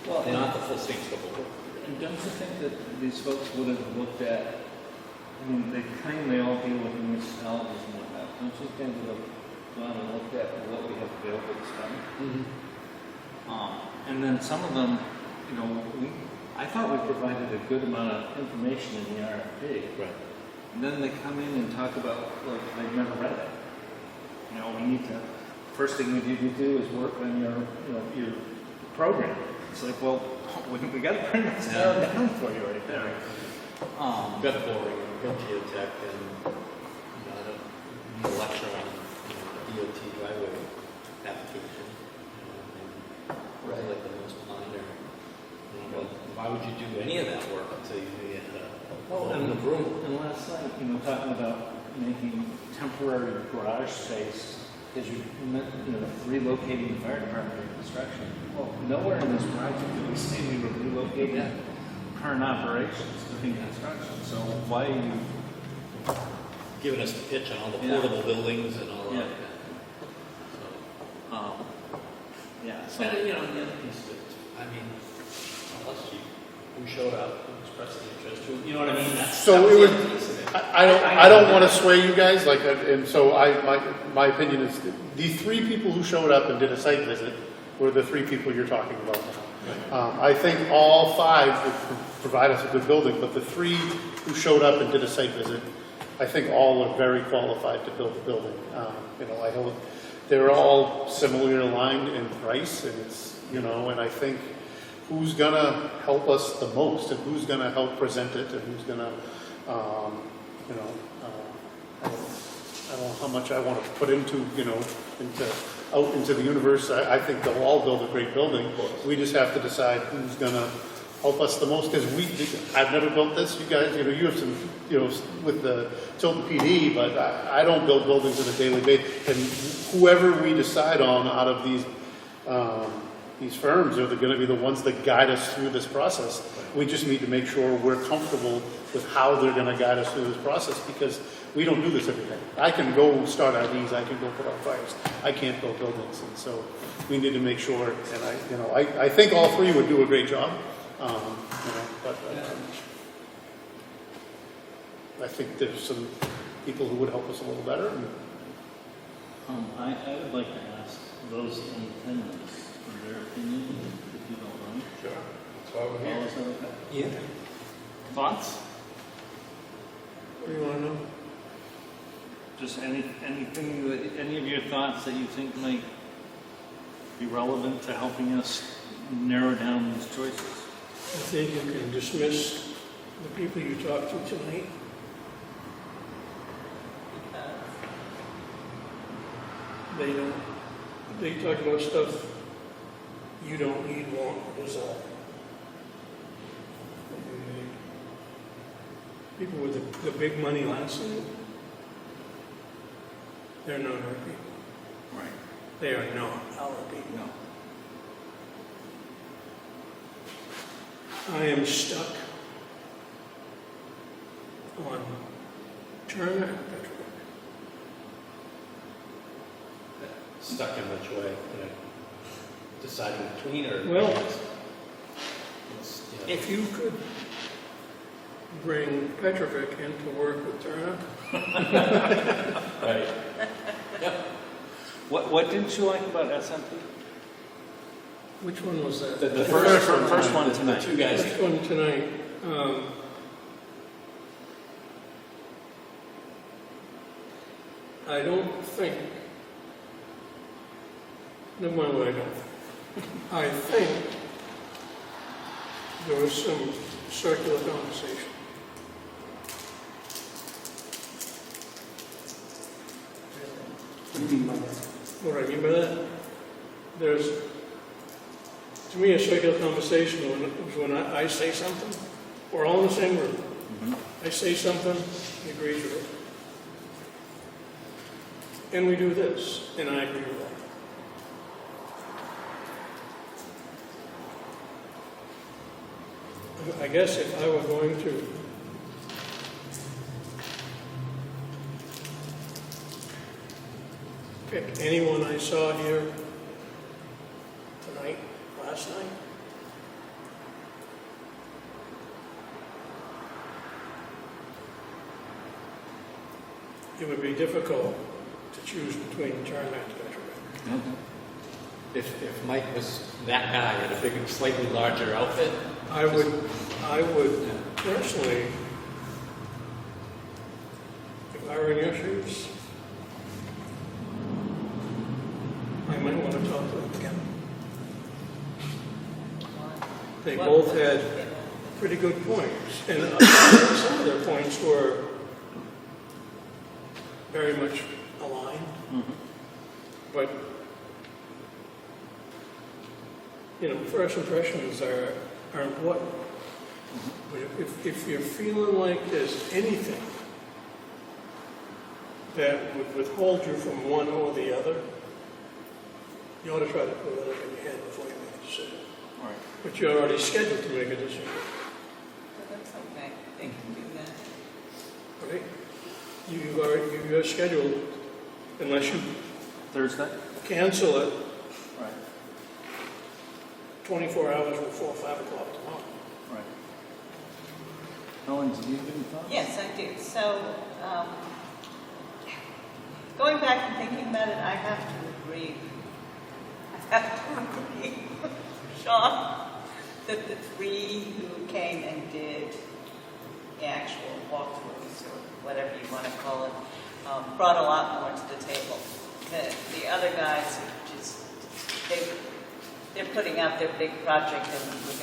Well, not the full state scope of work. And don't you think that these folks would have looked at, they all deal with municipalities and whatnot, don't you think they would have gone and looked at what we have available to spend? And then some of them, I thought we provided a good amount of information in the RFP. Right. And then they come in and talk about, they've never read it. We need to, first thing we need to do is work on your program. It's like, well, we got to print this down for you right there. You've got boring, you've got geotech, and a lecture on DOT driveway application. Right. Like the most minor. Why would you do any of that work until you get in the room? And last night, talking about making temporary garage space, because relocating the fire department in construction. Well, nowhere in this project did we say we were relocating current operations to be construction. So why are you? Giving us the pitch on all the portable buildings and all that. So, And the other piece of it, I mean, unless who showed up, who expressed the interest, you know what I mean? So it was, I don't want to sway you guys, and so my opinion is the 3 people who showed up and did a site visit were the 3 people you're talking about now. I think all 5 would provide us a good building, but the 3 who showed up and did a site visit, I think all are very qualified to build the building. They're all similarly aligned in price, and it's, and I think who's gonna help us the most, and who's gonna help present it, and who's gonna, I don't know how much I want to put into out into the universe. I think they'll all build a great building. We just have to decide who's gonna help us the most, because I've never built this. You guys, you have some, with the Tilton PD, but I don't build buildings on a daily basis. And whoever we decide on out of these firms are going to be the ones that guide us through this process. We just need to make sure we're comfortable with how they're going to guide us through this process, because we don't do this every day. I can go start IDs, I can go put out fires. I can't build buildings, and so we need to make sure. And I think all 3 would do a great job. But I think there's some people who would help us a little better. I would like to ask those in attendance for their opinion, if you don't mind. Sure. That's why we're here. Is that okay? Yeah. Thoughts? What do you want to know? Just anything, any of your thoughts that you think might be relevant to helping us narrow down these choices? I think you can dismiss the people you talked to tonight. They talk about stuff you don't need, want, or desire. People with the big money last night, they're not our people. Right. They are not our people. No. I am stuck on Turner and Petrovic. Stuck in which way? Deciding between, or? Well, It's, if you could bring Petrovic in to work with Turner, Right. What didn't you like about SMP? which one was that? The first one the tonight. 2 guys. First one tonight. I don't think, never mind what I don't think. I think there was some circular conversation. What do you mean by that? What I mean by that? There's, to me, a circular conversation when I say something, we're all in the same room. I say something, he agrees with it. And we do this, and I agree with that. I guess if I were going to pick anyone I saw here tonight, last night, it would be difficult to choose between Turner and Petrovic. If Mike was that guy in a big, slightly larger outfit, I would personally, if I were in your shoes, I might want to talk to them again. They both had pretty good points. And some of their points were very much aligned. But, you know, first impressions are important. But if you're feeling like there's anything that would withhold you from one or the other, you ought to try to put that up in your head before you make a decision. Right. But you're already scheduled to make a decision, That's okay, they can do that. right? You're scheduled, unless you Thursday? cancel it Right. 24 hours before 5 o'clock tomorrow. Right. Ellen, do you have any thoughts? Yes, I do. So, going back and thinking about it, I have to agree. Sean, that the three who came and did the actual walkthroughs, or whatever you want to call it, brought a lot more to the table. The other guys are just, they're putting out their big project,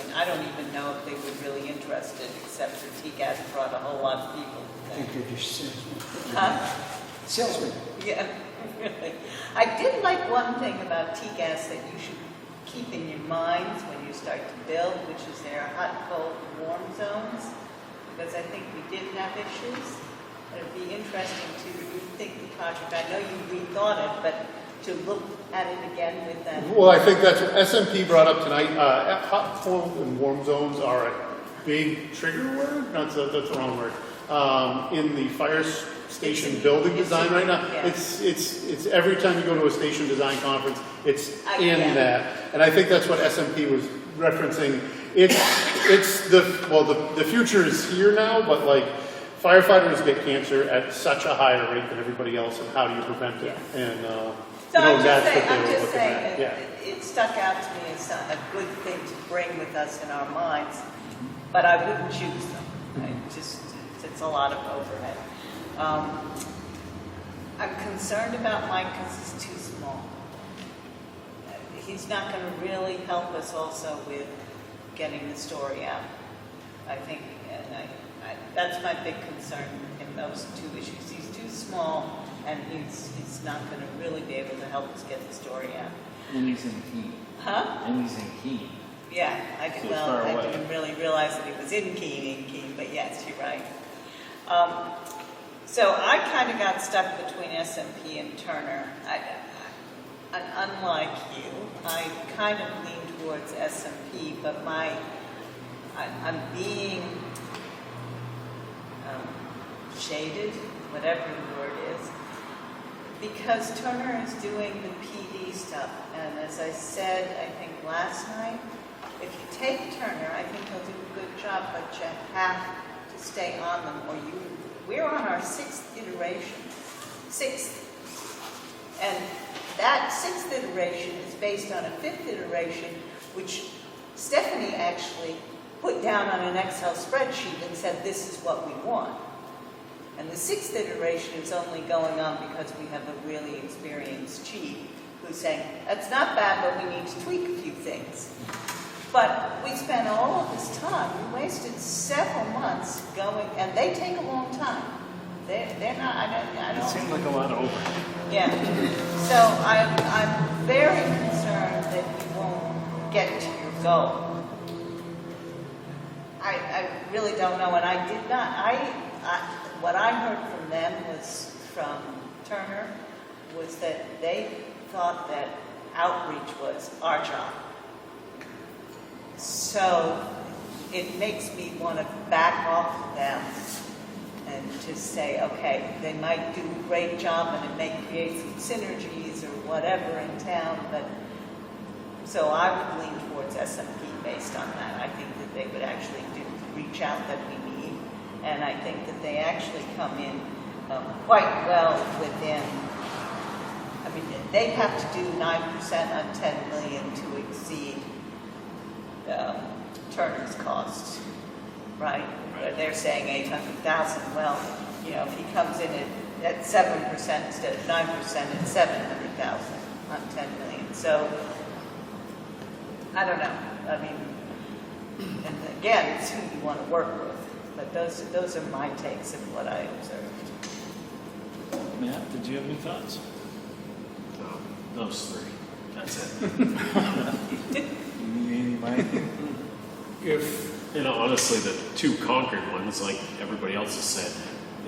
and I don't even know if they were really interested, except for TCAS brought a whole lot of people. I think they're just salesmen. Huh? Salesmen. Yeah, really. I did like one thing about TCAS that you should keep in your minds when you start to build, which is their hot, cold, warm zones, because I think we did have issues. It'd be interesting to rethink the project. I know you rethought it, but to look at it again with that. Well, I think that's what SMP brought up tonight. Hot, cold, and warm zones are a big trigger word. No, that's the wrong word. In the fire station building design right now, yeah. it's every time you go to a station design conference, it's in Yeah. that. And I think that's what SMP was referencing. It's the future is here now, but like firefighters get cancer at such a higher rate than everybody else, and how do you prevent it? Yeah. And So I'm that's just saying, what they were looking saying at. Yeah. it stuck out to me as a good thing to bring with us in our minds, but I wouldn't choose them. It's a lot of overhead. I'm concerned about Mike because he's too small. He's not going to really help us also with getting the story out. I think, and that's my big concern in those two issues. He's too small, and he's not going to really be able to help us get the story out. And he's in Keene. Huh? And he's in Keene. Yeah, So it's far I away. didn't really realize that he was in Keene, but yes, you're right. So I kind of got stuck between SMP and Turner. And unlike you, I kind of lean towards SMP, but I'm being shaded, whatever the word is, because Turner is doing the PD stuff. And as I said, I think last night, if you take Turner, I think he'll do a good job, but you have to stay on them, or we're on our 6th iteration. 6th. And that 6th iteration is based on a 5th iteration, which Stephanie actually put down on an Excel spreadsheet and said, this is what we want. And the 6th iteration is only going on because we have a really experienced chief who's saying, that's not bad, but we need to tweak a few things. But we spent all of this time, we wasted several months going, and they take a long time. They're not, I It don't. seemed like a lot of overhead. Yeah. So I'm very concerned that you won't get to your goal. I really don't know, and I did not, what I heard from them was, from Turner, was that they thought that outreach was our job. So it makes me want to back off of them and just say, okay, they might do a great job and it may create some synergies or whatever in town, but so I would lean towards SMP based on that. I think that they would actually do the reach out that we need, and I think that they actually come in quite well within. I mean, they have to do 9% on 10 million to exceed Turner's costs, right? They're saying 800,000. Well, you know, if he comes in at 7% instead of 9%, it's 700,000 on 10 million. So I don't know. I mean, And again, it's who you want to work with. But those are my takes of what I observed. Matt, did you have any thoughts? Those three. That's it. Mike? If, honestly, the two Concord ones, like everybody else has said,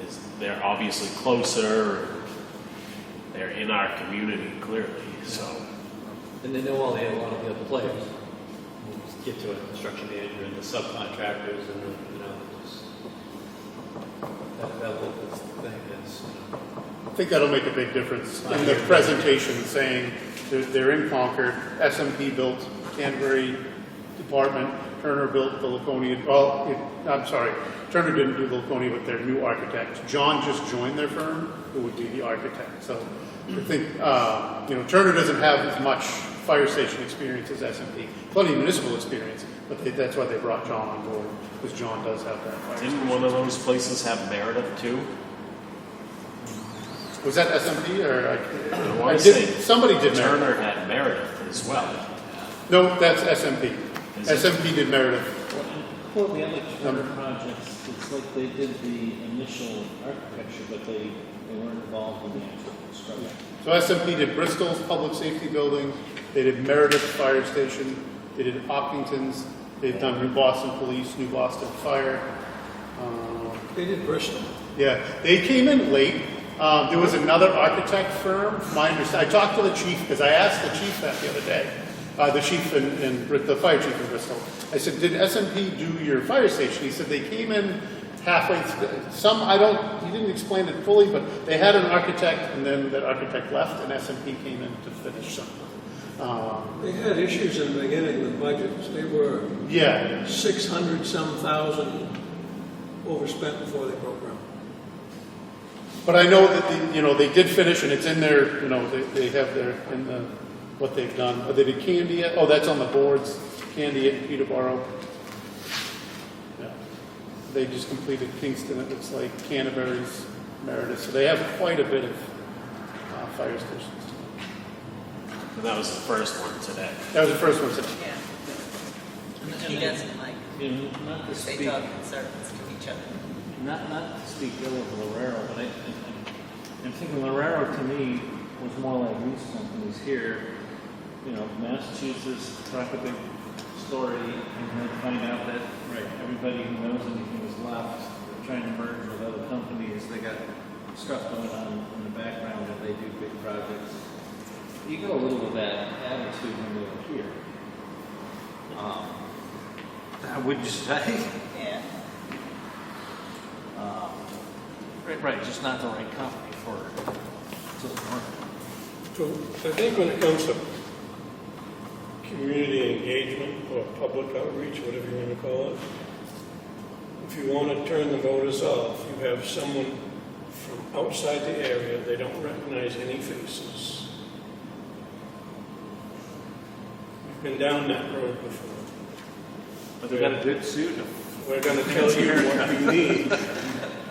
is they're obviously closer. They're in our community clearly, so. And they know all a lot of the other players. We'll get to a construction manager and the subcontractors and the, just, that whole thing is, I think that'll make a big difference in the presentation, saying they're in Concord, SMP built Canterbury department, Turner built the Laconia, I'm sorry, Turner didn't do the Laconia, but their new architect. John just joined their firm, who would be the architect. So I think, Turner doesn't have as much fire station experience as SMP. Plenty of municipal experience, but that's why they brought John on board, because John does have that fire Didn't station. one of those places have Meredith too? Was that SMP or I want to say somebody did Meredith. Turner had Meredith as well. No, that's SMP. Is it? SMP did Meredith. Well, the other Turner projects, it's like they did the initial architecture, but they weren't involved in the actual construction. So SMP did Bristol's public safety building. They did Meredith Fire Station. They did Hopkinton's. They've done New Boston Police, New Boston Fire. they did Bristol. Yeah, they came in late. There was another architect firm. My understanding, I talked to the chief because I asked the chief that the other day. The chief the fire chief in Bristol. I said, "Did SMP do your fire station?" He said they came in halfway. He didn't explain it fully, but they had an architect, and then that architect left, and SMP came in to finish something. They had issues in the beginning with budgets. They were Yeah, 600-some thousand overspent before they broke ground. but I know that they did finish, and it's in their they have their in the what they've done. They did Candia. Oh, that's on the boards. Candia, Peterborough. Yeah, they just completed Kingston. It looks like Canterbury's, Meredith. So they have quite a bit of fire stations. And that was the first one today. That was the first one. Yeah. He doesn't like, Not to they speak, talk in circles to each other. not to speak ill of Lorero, but I'm thinking Lorero to me was more like these companies here. Massachusetts talk a big story and then find out that everybody who knows anything is left. They're trying to merge with other companies. They got stuff going on in the background that they do big projects. You get a little of that attitude when they're here. Would you say? Yeah. Right, just not the right company for it. So I think when it comes to community engagement or public outreach, whatever you want to call it, if you want to turn the voters off, you have someone from outside the area, they don't recognize any faces. We've been down that road before. But they got a good suit. We're going to tell you what you need,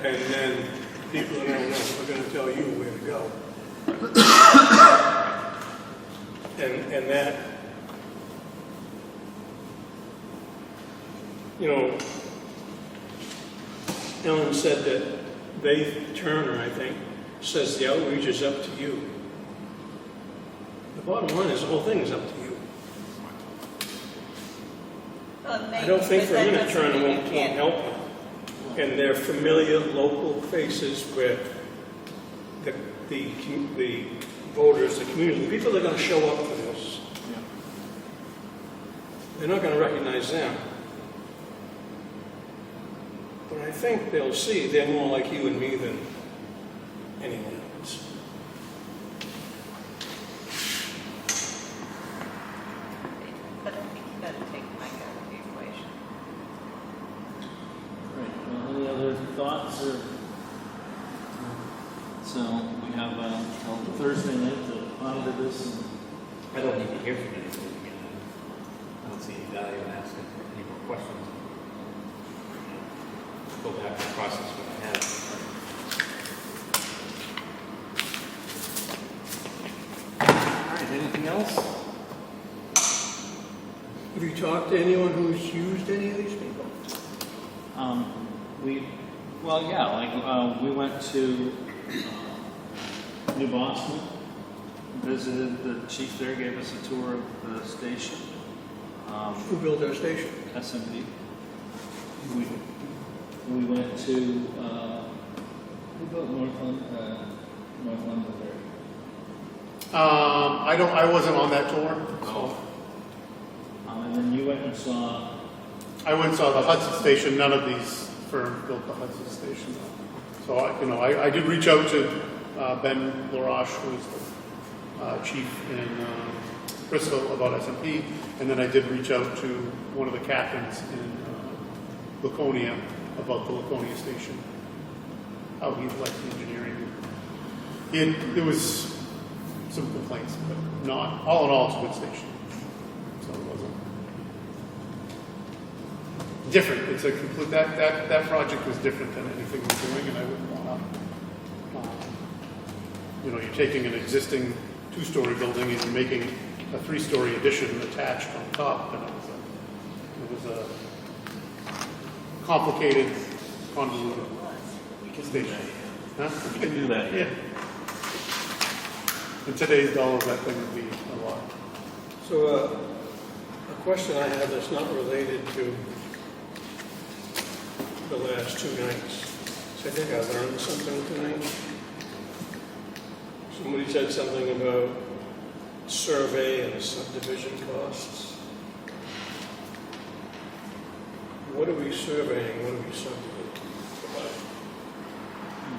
and then people that don't know, we're going to tell you where to go. And that, Ellen said that Turner, I think, says the outreach is up to you. The bottom line is the whole thing is up to you. Well, I don't think for a minute Turner Turner won't help you. And they're familiar local faces where the voters, the community, the people that are going to show up for this, they're not going to recognize them. But I think they'll see they're more like you and me than anyone else. But I think you got to take Mike out of the equation. Right, well, any other thoughts or? So we have till Thursday night to ponder this and. I don't need to hear from anybody again. I don't see any value in asking any more questions. Go back to the process we had. All right, anything else? If Have you talked to anyone who's used any of these people? We went to New Boston, visited the chief there, gave us a tour of the station. Who built their station? SMD. We went to, who built Northland there? I wasn't on that tour. So And then you went and saw, I went and saw the Hudson Station. None of these firms built the Hudson Station. So I did reach out to Ben Laroche, who is the chief in Bristol, about SMP, and then I did reach out to one of the captains in Laconia about the Laconia Station, how he liked the engineering. There was some complaints, but not all in all, it's a good station. So it wasn't different. It's a complete that project was different than anything we're doing, and I wouldn't want to. You're taking an existing 2-story building and you're making a 3-story addition attached on top, and it was a complicated, convoluted station. Huh? you can do that here. In today's dollars, that thing would be a lot. So a question I have that's not related to the last 2 nights. So I think I learned something tonight. Somebody said something about survey and subdivision costs. What are we surveying? What are we subdividing?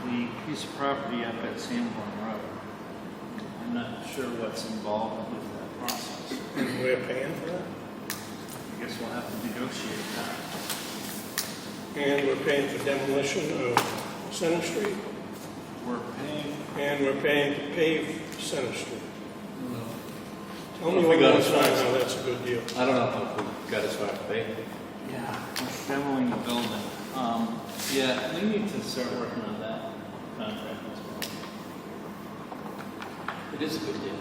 The piece of property up at Sanborn Road. I'm not sure what's involved with that process. And we're paying for that? I guess we'll have to negotiate that. And we're paying for demolition of Center Street? We're paying. And we're paying to pave Center Street. Tell Well, me if one we got more as far time as- how that's a good deal. I don't know if we got as far as pay. Yeah, we're demoing the building. Yeah, we need to start working on that contract as well. It is a good deal.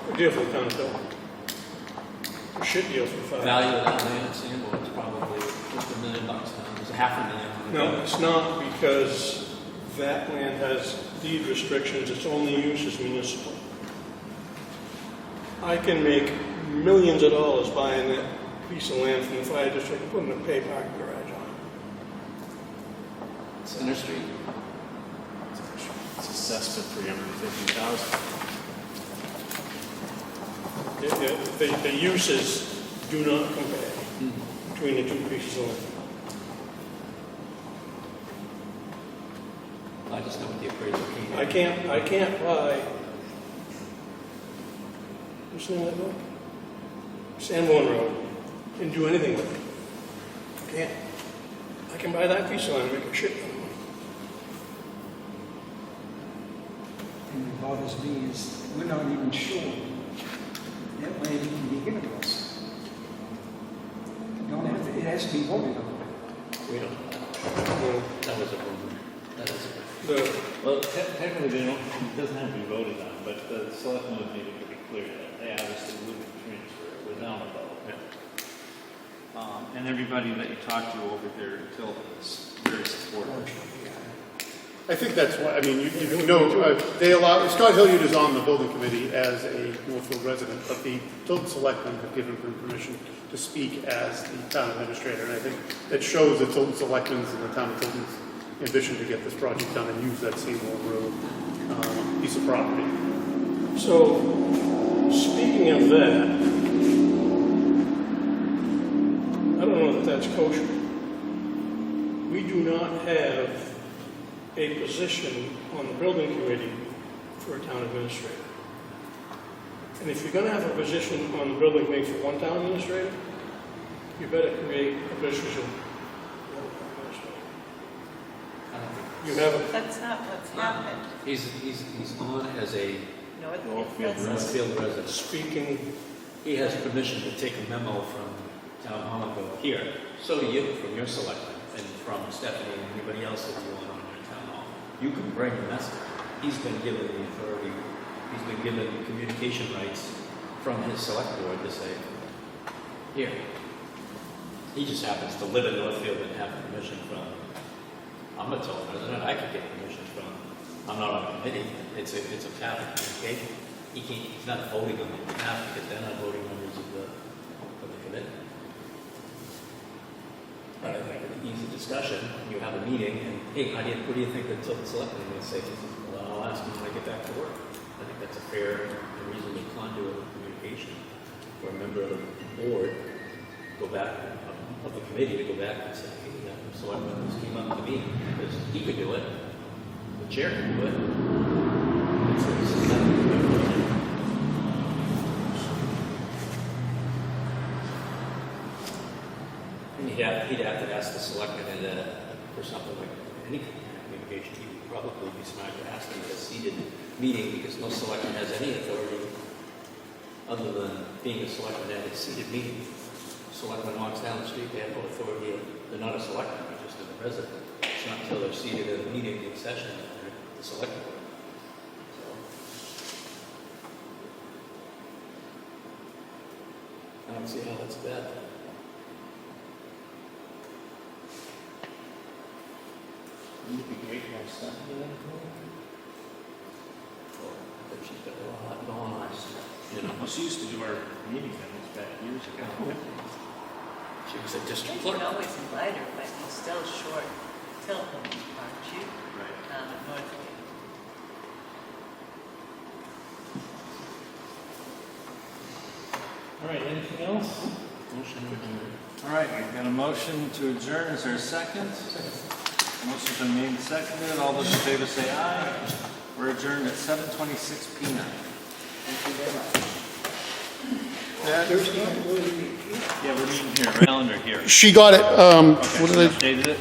Good deal for the town of Dalton. A shit deal for 5. Value of that land at Sanborn is probably just $1 million now. It's $500,000. No, it's not, because that land has deed restrictions. Its only use is municipal. I can make millions of dollars buying that piece of land from the fire district and putting a pay parking garage on it. Center Street. It's assessed at $350,000. The uses do not compare between the 2 pieces of land. I just know what the appraiser came. I can't buy, what's the name of that road? Sanborn Road, and do anything with it. I can't. I can buy that piece of land and make a shit ton of money. And what bothers me is we're not even sure that land can be given to us. It has to be voted on. We don't. Well, That was a rumor. That is a Well, technically, they don't, it doesn't have to be voted on, but the selectmen would need to be clear that they obviously wouldn't transfer it without a vote. And everybody that you talk to over there at Tilton is very supportive. I think that's why, they allow, Scott Hilliard is on the building committee as a Northfield resident, but the Tilton Selectmen have given him permission to speak as the town administrator, and I think that shows the Tilton Selectmen's and the town of Tilton's ambition to get this project done and use that Seymour Road piece of property. so, speaking of that, I don't know that that's kosher. We do not have a position on the building committee for a town administrator. And if you're going to have a position on the building committee for one town administrator, you better create a position for one town administrator. I don't think. You have a, That's not what's happened. He's on as a Northfield residents. Northfield resident. speaking, He has permission to take a memo from town hall and go, here, so do you, from your selectmen, and from Stephanie and anybody else that you want on your town hall. You can bring a message. He's been given the authority, he's been given communication rights from his select board to say, here. He just happens to live in Northfield and have permission from, I'm a town resident, I could get permission from, I'm not on the committee, it's a town communication. He's not voting on the behalf because they're not voting members of the committee. But I think an easy discussion, you have a meeting, and hey, what do you think the selectmen are going to say? Well, I'll ask them when I get back to work. I think that's a fair and reasonable conduit of communication for a member of the board go back, of the committee to go back and say, hey, the selectmen just came up to me, because he could do it, the chair could do it. And he'd have to ask the selectmen for something like any kind of communication. He would probably be smart to ask them at a seated meeting, because no selectman has any authority other than being a selectman at a seated meeting. Selectman walks down the street, they have no authority. They're not a selectman, they're just a resident. It's not until they're seated at a meeting in session that they're the selectman. So, I don't see how that's bad. It'd be great to have stuff to that. But she's got a lot going on. You know, Well, she used to do our meeting minutes back years ago. she was a You district can clerk. always invite her, but you're still short Tilton, aren't you? Right. Northfield. All right, anything else? Motion to adjourn. All right, we've got a motion to adjourn. Is there a second? Motion's been made and seconded. All those in favor say aye. We're adjourned at 7:26 p.m. Yeah, we're meeting here. Calendar here. She got it, Okay, what so did I, updated it?